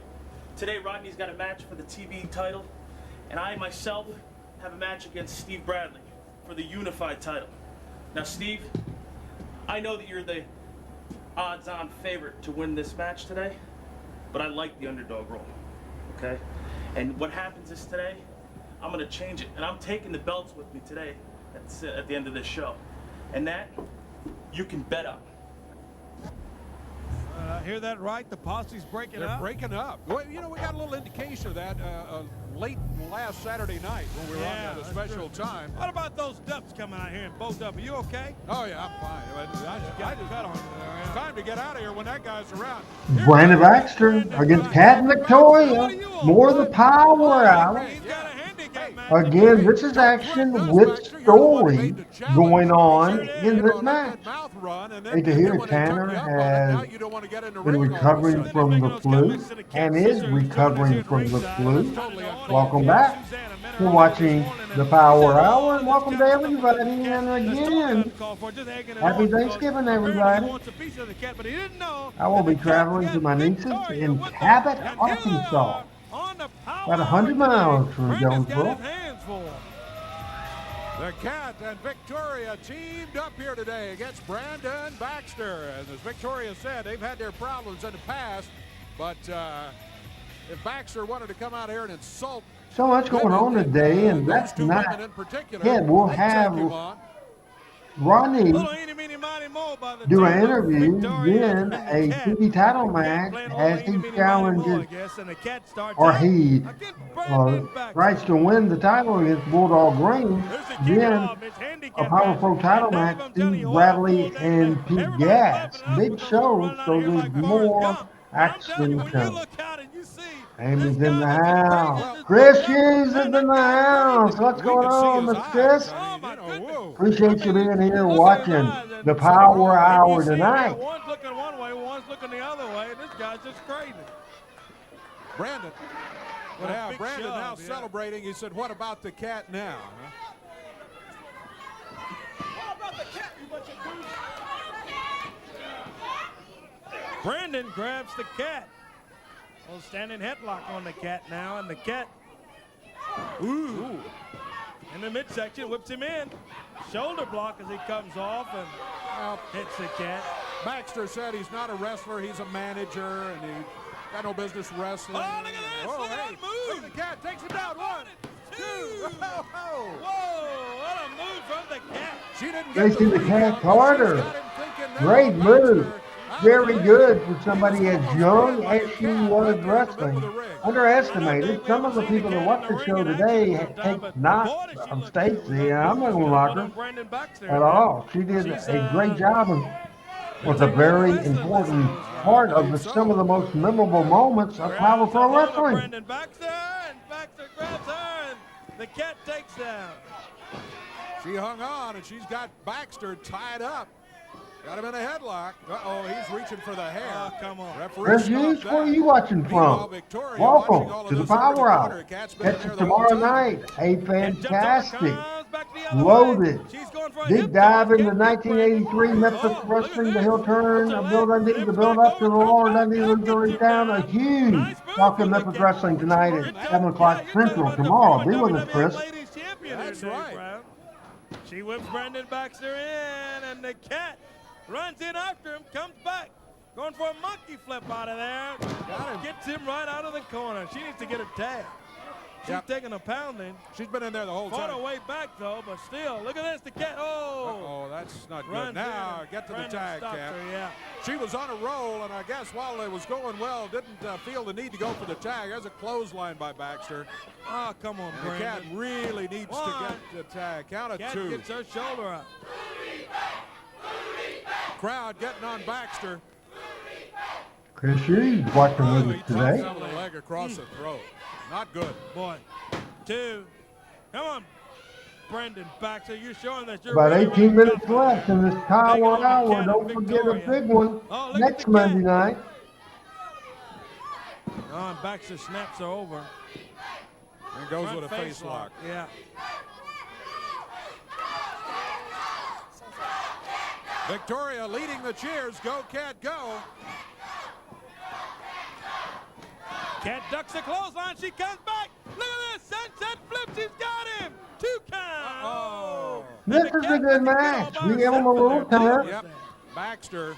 Today, Rodney's got a match for the TV title, and I myself have a match against Steve Bradley for the unified title. Now, Steve, I know that you're the odds-on favorite to win this match today, but I like the underdog role, okay? And what happens is today, I'm going to change it, and I'm taking the belts with me today at the end of this show. And that, you can bet on. Hear that right? The posse's breaking up? They're breaking up. Well, you know, we got a little indication of that late last Saturday night when we were on at a special time. What about those ducks coming out here and both of them? You okay? Oh, yeah, I'm fine. I just cut on. It's time to get out of here when that guy's around. Brandon Baxter against Cat and Victoria. More of the Power Hour. Again, this is action with story going on in this match. Hate to hear Tanner has been recovering from the flu and is recovering from the flu. Welcome back to watching the Power Hour, and welcome to everybody. And again, happy Thanksgiving, everybody. I will be traveling to my nieces in Cabot, Arkansas. About 100 miles from Jonesboro. The Cat and Victoria teamed up here today against Brandon Baxter. And as Victoria said, they've had their problems in the past, but if Baxter wanted to come out here and insult So much going on today, and that's not it. We'll have Rodney do an interview, then a TV title match as he challenges, or he tries to win the title against Bulldog Green. Then a Power Pro title match, Steve Bradley and Pete Gaddis. Big show, so there's more action coming. Amy's in the house. Chris Hughes is in the house. What's going on, Miss Chris? Appreciate you being here watching the Power Hour tonight. One's looking one way, one's looking the other way, and this guy's just crazy. Brandon. Yeah, Brandon now celebrating. He said, what about the Cat now? How about the cat, you bunch of goose? Brandon grabs the cat. Well, standing headlock on the cat now, and the cat, ooh, in the midsection, whips him in. Shoulder block as he comes off and hits the cat. Baxter said he's not a wrestler, he's a manager, and he got no business wrestling. Oh, look at this! Oh, Look at hey, that move! look at the cat, takes him down. 1, 2. Whoa, what a move from the cat. She didn't They get see the cat harder. Great move. Very good for somebody as young as she was wrestling. Underestimated. Some of the people that watch the show today take not from Stacy. I'm not going to knock her at all. She did a great job and was a very important part of some of the most memorable moments of Power Pro Wrestling. Brandon Baxter, and Baxter grabs her, and the cat takes down. She hung on, and she's got Baxter tied up. Got him in a headlock. Uh-oh, he's reaching for the hair. Oh, come on. Refuge, where are you watching from? Welcome to the Power Hour. Catch us tomorrow night. A fantastic, loaded, deep dive into 1983 Memphis Wrestling, the heel turn of Bill Dundee, the build up to the Lord Dundee Missouri Town. A huge Talking Memphis Wrestling tonight at 7 o'clock Central tomorrow. Be with us, Chris. That's right. She whips Brandon Baxter in, and the cat runs in after him, comes back, going for a monkey flip out of there. Gets him right out of the corner. She needs to get a tag. She's taking a pounding. She's been in there the whole time. Fought her way back, though, but still. Look at this, the cat. Oh, that's not good. Now, get to the tag, Cat. Yeah. She was on a roll, and I guess while it was going well, didn't feel the need to go for the tag. There's a clothesline by Baxter. Oh, come on, Brandon. The cat really needs to get the tag. Count of 2. Cat gets her shoulder up. Crowd getting on Baxter. Chris Hughes watching with us today. Some of the leg across the throat. Not good. 1, 2. Come on, Brandon Baxter. You're showing that you're About really 18 minutes left in this Power Hour. Don't forget a big one next Monday night. Oh, and Baxter snaps her over. And goes with a face lock. Yeah. Victoria leading the cheers. Go, Cat, go. Cat ducks the clothesline. She comes back. Look at this. Sunset flip. She's got him. 2 count. Oh. This is a good match. We give them a little time. Yep. Baxter.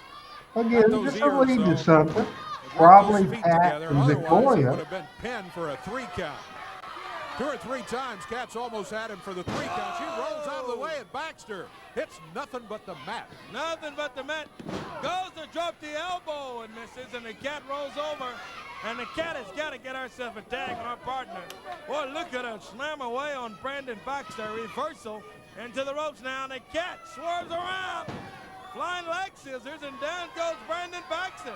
Again, just a lead to something. Probably Pat and Victoria. Would have been pinned for a 3 count. 2 or 3 times, Cat's almost had him for the 3 count. She rolls out of the way, and Baxter hits nothing but the mat. Nothing but the mat. Goes to drop the elbow and misses, and the cat rolls over. And the cat has got to get herself a tag on her partner. Boy, look at her slam away on Brandon Baxter. Reversal into the ropes now, and the cat swerves around. Flying leg scissors, and down goes Brandon Baxter.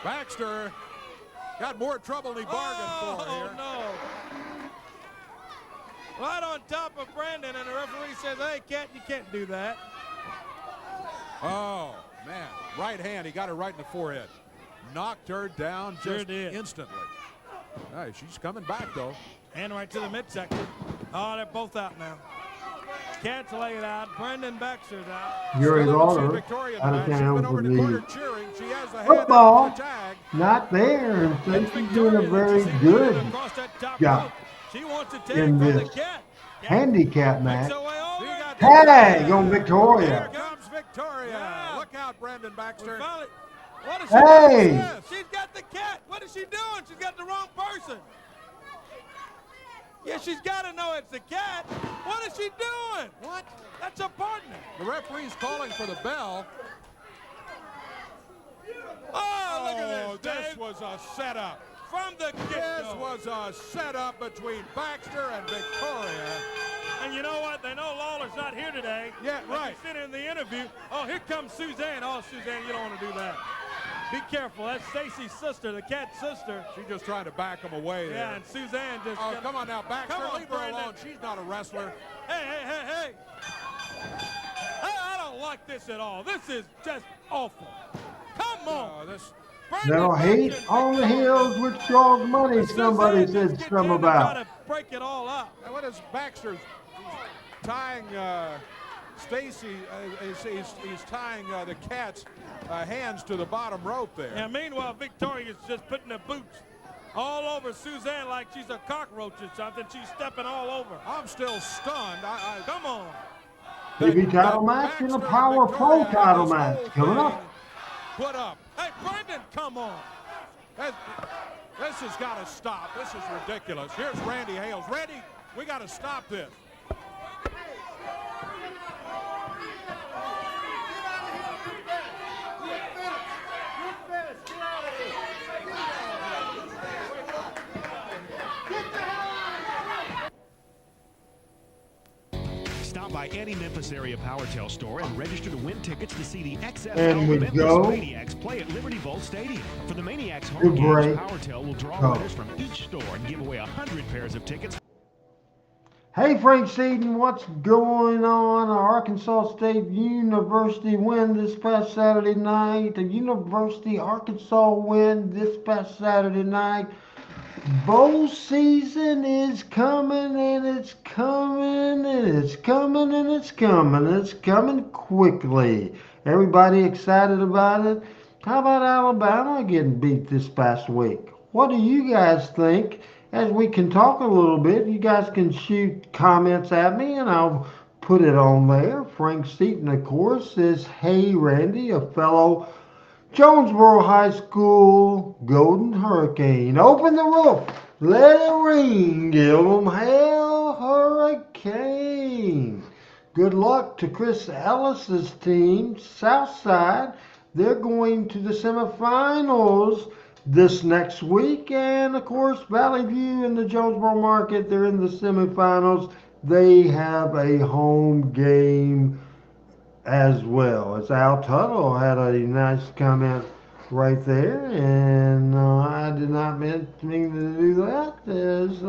Baxter got more trouble than he bargained for here. Oh, no. Right on top of Brandon, and the referee says, hey, Cat, you can't do that. Oh, man. Right hand, he got her right in the forehead. Knocked her down just instantly. Hey, she's coming back, though. And right to the midsection. Oh, they're both out now. Cat's laid out. Brandon Baxter's out. Yuri Lauder out of town for the football. Not there. And so she's doing a very good job in this handicap match. Tag on Victoria. Here comes Victoria. Look out, Brandon Baxter. What is she Hey! doing? She's got the cat. What is she doing? She's got the wrong person. Yeah, she's got to know it's the cat. What is she doing? What? That's a partner. The referee's calling for the bell. Oh, look at this, This Dave. was a setup. From the get-go. This was a setup between Baxter and Victoria. And you know what? They know Lawler's not here today. Yeah, right. They sit in the interview. Oh, here comes Suzanne. Oh, Suzanne, you don't want to do that. Be careful. That's Stacy's sister, the cat's sister. She's just trying to back him away there. Yeah, and Suzanne just... Oh, come on now, Baxter. Come on, leave her Brandon. alone. She's not a wrestler. Hey. I don't like this at all. This is just awful. Come on. Now, hate on the hills which draws money, somebody said something about. Break it all up. And what is Baxter tying Stacy he's tying the cat's hands to the bottom rope there. And meanwhile, Victoria's just putting her boots all over Suzanne like she's a cockroach or something. She's stepping all over. I'm still stunned. Come on. TV title match and a Power Pro title match coming up. Put up. Hey, Brendan, come on. This has got to stop. This is ridiculous. Here's Randy Hales. Randy, we got to stop this. Stop by any Memphis area PowerTel store and register to win tickets to see the XFL And we Memphis go. Maniacs play at Liberty Bowl Stadium. For the Maniacs home Good games, break. PowerTel will draw Go. winners from each store and give away 100 pairs of tickets. Hey, Frank Seaton, what's going on? Arkansas State University win this past Saturday night. The University Arkansas win this past Saturday night. Bowl season is coming, and it's coming, and it's coming, and it's coming. It's coming quickly. Everybody excited about it? How about Alabama getting beat this past week? What do you guys think? As we can talk a little bit, you guys can shoot comments at me, and I'll put it on there. Frank Seaton, of course, says, "Hey, Randy, a fellow Jonesboro High School Golden Hurricane. Open the roof. Let it ring. Give 'em hell, Hurricane." Good luck to Chris Ellis's team, Southside. They're going to the semifinals this next week. And, of course, Valley View and the Jonesboro Market, they're in the semifinals. They have a home game as well. As Al Tuttle had a nice comment right there, and I did not mean to do that. As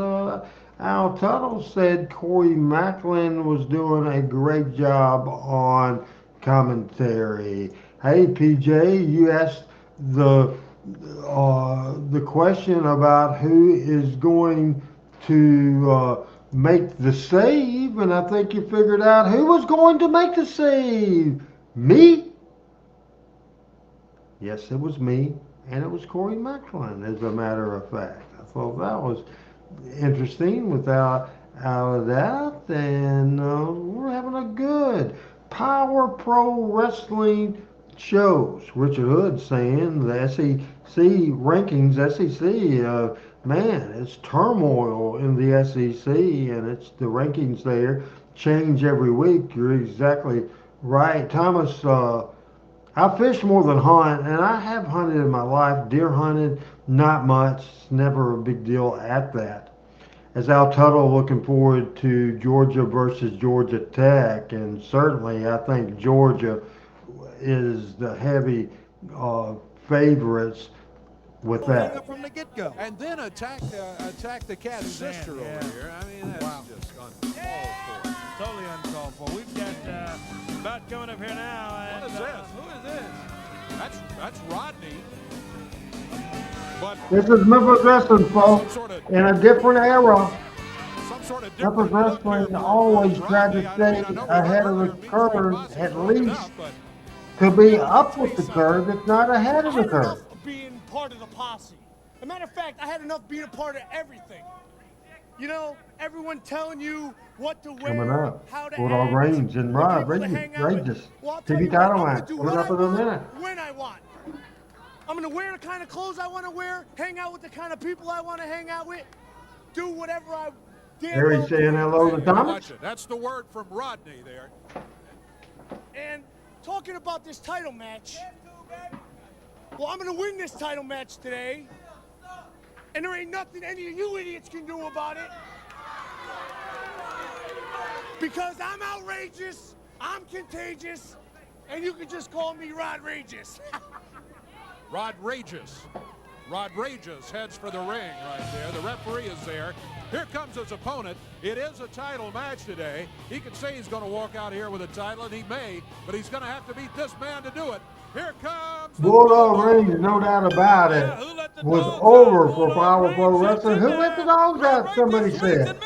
Al Tuttle said, Corey Macklin was doing a great job on commentary. Hey, PJ, you asked the question about who is going to make the save, and I think you figured out who was going to make the save. Me? Yes, it was me, and it was Corey Macklin, as a matter of fact. I thought that was interesting without out of that, and we're having a good Power Pro Wrestling shows. Richard Hood saying the SEC rankings, man, it's turmoil in the SEC, and it's the rankings there change every week. You're exactly right, Thomas. I fish more than hunt, and I have hunted in my life. Deer hunted, not much. It's never a big deal at that. As Al Tuttle looking forward to Georgia versus Georgia Tech, and certainly I think Georgia is the heavy favorites with that. From the get-go. And then attack the cat's sister over here. I mean, that's just uncalled for. Totally uncalled for. We've got about coming up here now. And, What is this? Who is this? That's Rodney. But This is Memphis Wrestling, folks, in a different era. Memphis Wrestling always tried to stay ahead of the curve, at least to be up with the curve, if not ahead of the curve. Being part of the posse. As a matter of fact, I had enough being a part of everything. You know, everyone telling you what to wear, Coming up, how to Bulldog act, Range and the Rod people to hang out with. Rages. Well, I'll tell TV you what, title I'm gonna match do coming what up I in a want, minute. when I want. I'm gonna wear the kind of clothes I want to wear, hang out with the kind of people I want to hang out with, do whatever I damn Harry well saying do. hello to Thomas. Watch it. That's the word from Rodney there. And talking about this title match, well, I'm gonna win this title match today, and there ain't nothing any of you idiots can do about it. Because I'm outrageous, I'm contagious, and you can just call me Rodrageous. Rodrageous. Rodrageous heads for the ring right there. The referee is there. Here comes his opponent. It is a title match today. He can say he's going to walk out here with a title, and he may, but he's going to have to beat this man to do it. Here comes Bulldog Range, no doubt about it, was over for Power Pro Wrestling. Who let the dogs out, somebody said.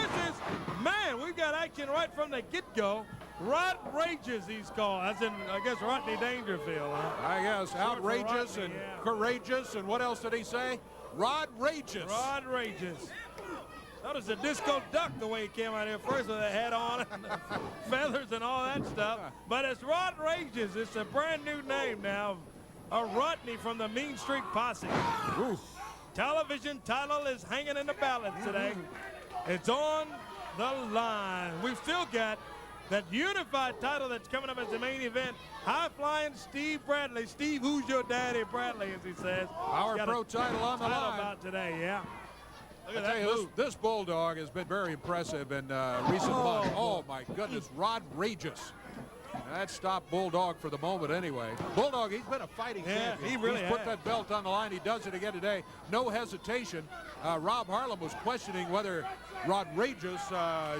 Man, we've got action right from the get-go. Outrageous, he's called. That's in, I guess, Rodney Dangerfield, huh? I guess Short for outrageous Rodney, and yeah. courageous, and what else did he say? Rodrageous. Rodrageous. Notice the disco duck the way he came out here first with the hat on and the feathers and all that stuff. But it's Rodrageous. It's a brand new name now. A Rodney from the Mean Street Posse. Ooh. Television title is hanging in the balance today. It's on the line. We've still got that unified title that's coming up as the main event. High-flying Steve Bradley. Steve, who's your daddy, Bradley, as he says. Our pro title on the line. About today, yeah. Look at I tell that you, move. this Bulldog has been very impressive in recent months. Oh, my goodness, Rodrageous. That stopped Bulldog for the moment anyway. Bulldog, he's been a fighting champion. he really He's put has. that belt on the line. He does it again today. No hesitation. Rob Harlem was questioning whether Rodrageous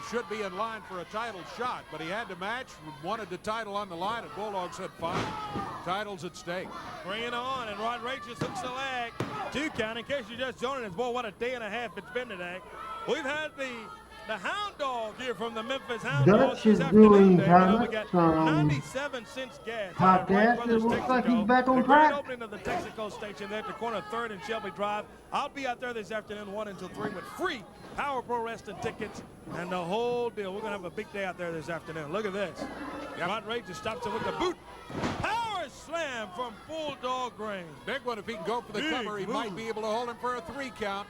should be in line for a title shot, but he had to match, wanted the title on the line, and Bulldog said, fine. Title's at stake. Bring it on, and Rodrageous hooks the leg. 2 count. In case you're just joining us, boy, what a day and a half it's been today. We've had the Hound Dog here from the Memphis Hound Dogs. Dutch is This afternoon, doing Dave. We got some 97 cents gas. podcast. It looks like he's back on the grand track. opening of the Texaco station there at the corner of 3rd and Shelby Drive. I'll be out there this afternoon 1 until 3 with free Power Pro Wrestling tickets and the whole deal. We're going to have a big day out there this afternoon. Look at this. Rodrageous stops him with the boot. Power slam from Bulldog Green. Big one. If he can go for the Big cover, he move. might be able to hold him for a 3 count.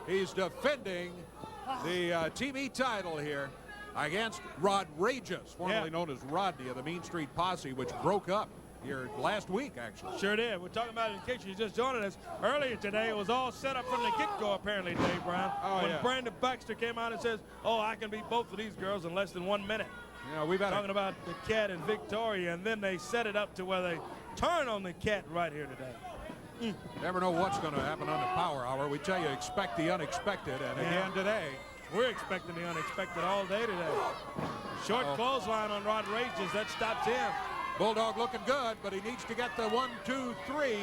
He's defending the TV title here against Rodrageous, formerly known as Rodney of the Mean Street Posse, which broke up here last week, actually. Sure did. We're talking about it in case you're just joining us. Earlier today, it was all set up from the get-go, apparently, Dave Brown. When Brandon Baxter came out and says, oh, I can beat both of these girls in less than 1 minute. You know, we've had talking about the Cat and Victoria, and then they set it up to where they turn on the Cat right here today. Never know what's going to happen on the Power Hour. We tell you, expect the unexpected, and again today. We're expecting the unexpected all day today. Short clothesline on Rodrageous. That stops him. Bulldog looking good, but he needs to get the 1, 2, 3.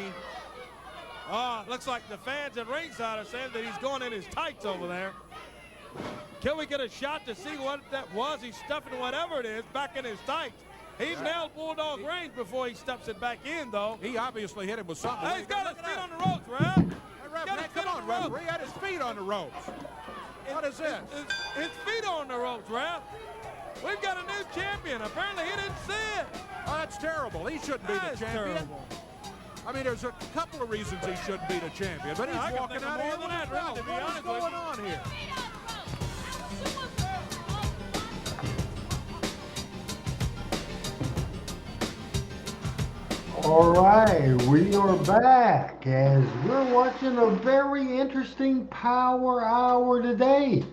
Looks like the fans at ringside are saying that he's going in his tights over there. Can we get a shot to see what that was? He's stuffing whatever it is back in his tights. He's nailed Bulldog range before he stuffs it back in, though. He obviously hit him with something. He's got his feet on the ropes, Ralph. Come on, referee. He had his feet on the ropes. What is this? His feet on the ropes, Ralph. We've got a new champion. Apparently, he didn't see it. Oh, that's terrible. He shouldn't be the champion. Terrible. I mean, there's a couple of reasons he shouldn't be the champion, but he's walking out here with a belt. What is going on here? All right, we are back as we're watching a very interesting Power Hour today.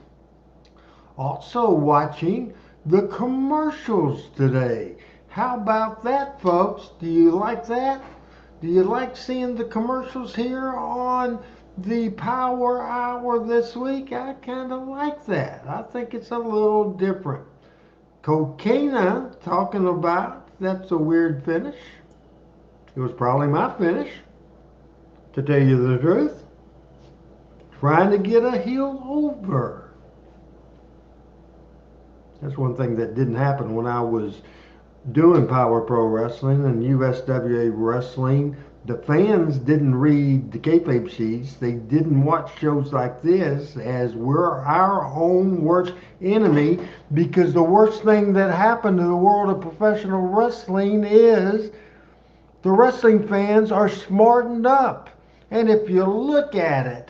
Also watching the commercials today. How about that, folks? Do you like that? Do you like seeing the commercials here on the Power Hour this week? I kind of like that. I think it's a little different. Cocaina talking about that's a weird finish. It was probably my finish, to tell you the truth. Trying to get a heel over. That's one thing that didn't happen when I was doing Power Pro Wrestling and USWA Wrestling. The fans didn't read the kayfabe sheets. They didn't watch shows like this, as we're our own worst enemy, because the worst thing that happened to the world of professional wrestling is the wrestling fans are smartened up. And if you look at it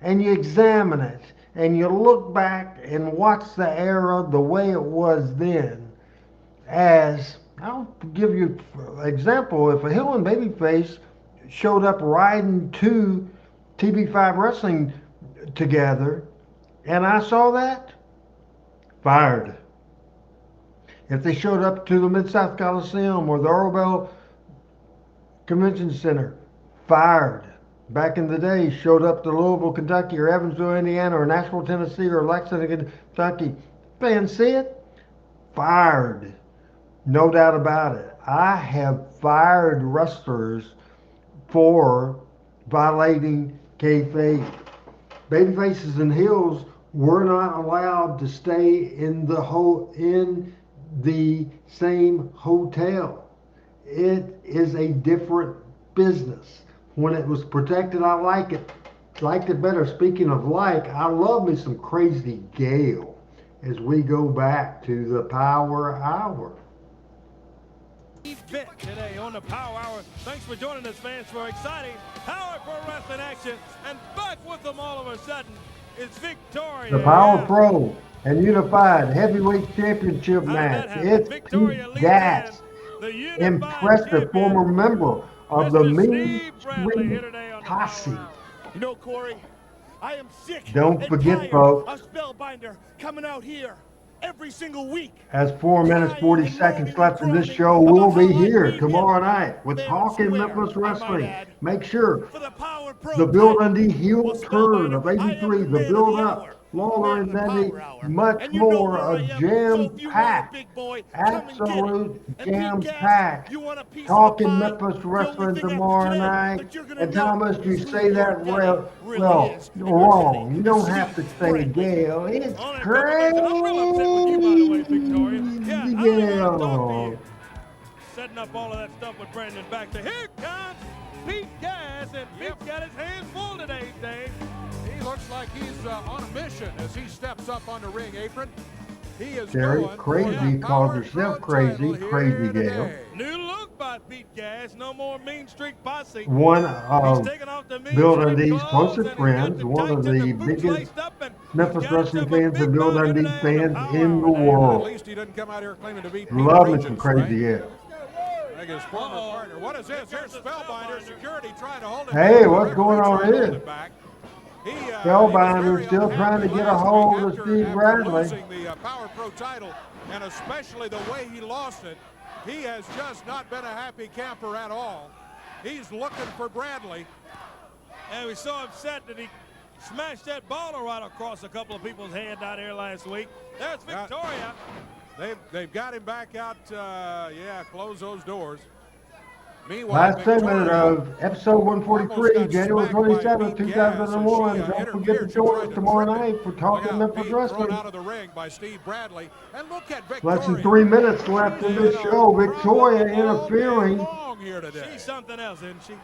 and you examine it and you look back and watch the era the way it was then, as I'll give you an example, if a heel and babyface showed up riding to TV5 Wrestling together and I saw that, fired. If they showed up to the Mid-South Coliseum or the Orville Convention Center, fired. Back in the day, showed up to Louisville, Kentucky, or Evansville, Indiana, or Nashville, Tennessee, or Lexington, Kentucky. Fans see it, fired. No doubt about it. I have fired wrestlers for violating kayfabe. Babyfaces and heels were not allowed to stay in the same hotel. It is a different business. When it was protected, I liked it better. Speaking of I love me some Crazy Gale as we go back to the Power Hour. Event today on the Power Hour. Thanks for joining us, fans, for exciting Power Pro Wrestling action. And back with them all of a sudden is Victoria. The Power Pro and Unified Heavyweight Championship match. It's Pete Gas, impressive former member of the Mean Street Posse. You know, Corey, I am sick. Don't forget, folks, of Spellbinder coming out here every single week. as 4 minutes 40 seconds left in this show, we'll be here tomorrow night with Talking Memphis Wrestling. Make sure the Bill Dundee heel turn of 83, the build up, Lawler and Dundee, much more of jam-packed, absolute jam-packed Talking Memphis Wrestling tomorrow night. And Thomas, you say that well, wrong. You don't have to say Gale. It's crazy Gale. Setting up all of that stuff with Brandon Baxter. Here comes Pete Gas, and Pete's got his hands full today, Dave. He looks like he's on a mission as he steps up on the ring apron. He is Terry going Crazy calls herself Crazy Gale. New look by Pete Gas. No more Mean Street Posse. One of Bill Dundee's closest friends, one of the biggest Memphis wrestling fans and Bill Dundee fans in the world. At least he didn't come out here claiming to be Pete Love me Regis, some Crazy right? Gale. Like his former partner. What is this? Here's Spellbinder. Security trying to hold it. Hey, what's going on here? Spellbinder still trying to get a hold of Steve Bradley. Losing the Power Pro title, and especially the way he lost it, he has just not been a happy camper at all. He's looking for Bradley. And we saw upset that he smashed that ball right across a couple of people's head out here last week. There's Victoria. They've got him back out. Close those doors. Meanwhile, Last segment of episode 143, January 27, 2001. Don't forget to join us tomorrow night for Talking Memphis Wrestling. Out of the ring by Steve Bradley. And look at Less than 3 minutes left in this show. Victoria interfering. She's something else, isn't she?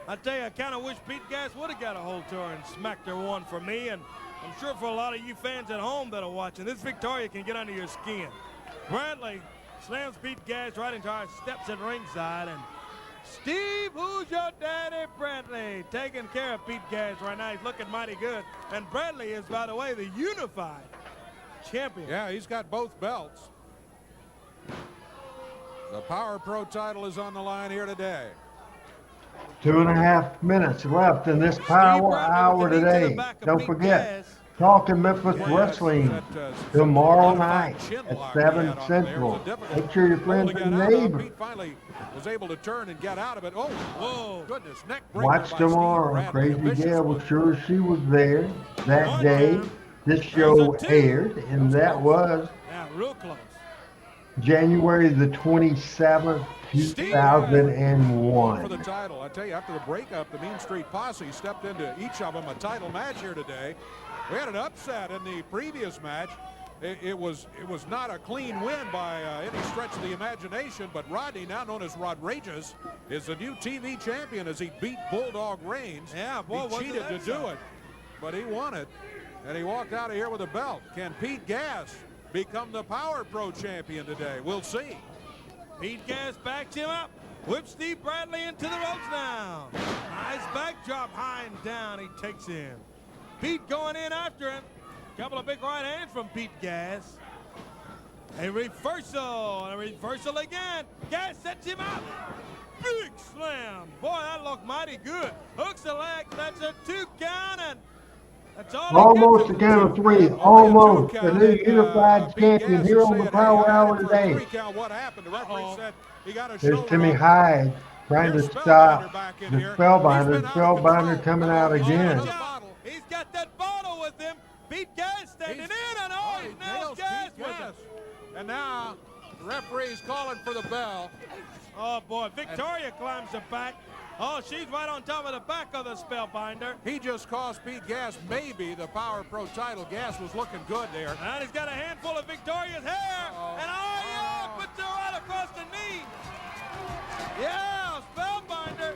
I tell you, I kind of wish Pete Gas would have got a hold to her and smacked her one for me. And I'm sure for a lot of you fans at home that are watching, this Victoria can get under your skin. Bradley slams Pete Gas right into our steps at ringside. And Steve, who's your daddy? Bradley taking care of Pete Gas right now. He's looking mighty good. And Bradley is, by the way, the unified champion. Yeah, he's got both belts. The Power Pro title is on the line here today. 2.5 minutes left in this Power Hour today. Don't forget, Talking Memphis Wrestling tomorrow night at 7 Central. Make sure your friends and neighbors Pete finally was able to turn and get out of it. Oh, whoa, goodness, neck breaker watch by tomorrow. Steve Bradley. Crazy Gale was sure she was there that day. This show aired, and that was real close. January the 27th, 2001. For the title. I tell you, after the breakup, the Mean Street Posse stepped into each of them a title match here today. We had an upset in the previous match. It was not a clean win by any stretch of the imagination, but Rodney, now known as Rodriguez, is the new TV champion as he beat Bulldog Reigns. Yeah, boy, he cheated to do it, but he won it, and he walked out of here with a belt. Can Pete Gas become the Power Pro champion today? We'll see. Pete Gas backs him up. Whips Steve Bradley into the ropes now. Nice backdrop, high and down. He takes him. Pete going in after him. Couple of big right hands from Pete Gas. A reversal, and a reversal again. Gas sets him up. Big slam. Boy, that looked mighty good. Hooks the leg. That's a 2 count, and that's all. Almost a count of 3. Almost the new unified champion here on the Power Hour today. What happened? The referee said he got a There's Timmy Hyde trying to stop the Spellbinder. Spellbinder coming out again. He's got that bottle with him. Pete Gas standing in, and he nails Gas with it. And now the referee's calling for the bell. Oh boy, Victoria climbs the back Oh, she's right on top of the back of the Spellbinder. He just cost Pete Gas maybe the Power Pro title. Gas was looking good there. And he's got a handful of Victoria's hair. And puts her right across the knee. Yeah, Spellbinder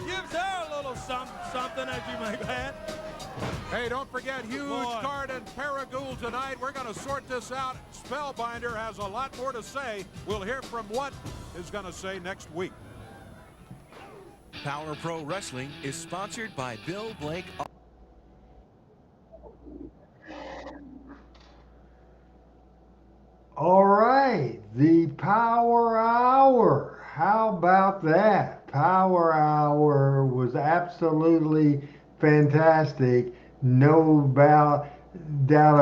gives her a little something, as you may add. Hey, don't forget, huge boy. card in Paragould tonight. We're going to sort this out. Spellbinder has a lot more to say. We'll hear from what is going to say next week. Power Pro Wrestling is sponsored by Bill Blake. All right, the Power Hour. How about that? Power Hour was absolutely fantastic. No doubt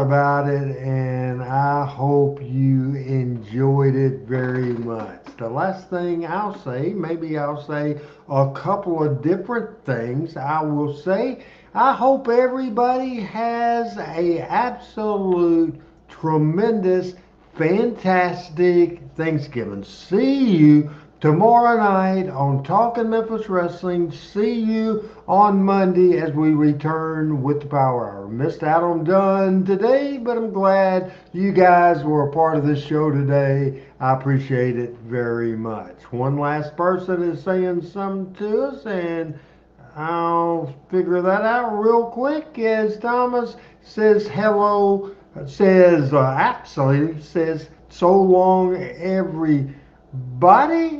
about it, and I hope you enjoyed it very much. The last thing I'll say, maybe I'll say a couple of different things. I will say, I hope everybody has a absolute tremendous, fantastic Thanksgiving. See you tomorrow night on Talking Memphis Wrestling. See you on Monday as we return with the Power Hour. Missed out on Dunn today, but I'm glad you guys were a part of this show today. I appreciate it very much. One last person is saying something to us, and I'll figure that out real quick as Thomas says hello, actually says so long everybody,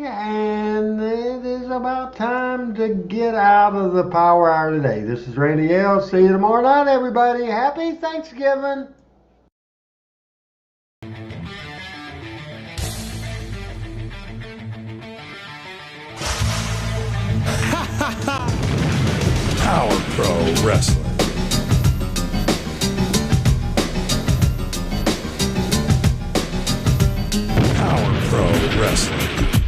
and it is about time to get out of the Power Hour today. This is Randy L. See you tomorrow night, everybody. Happy Thanksgiving. Power Pro Wrestling. Power Pro Wrestling.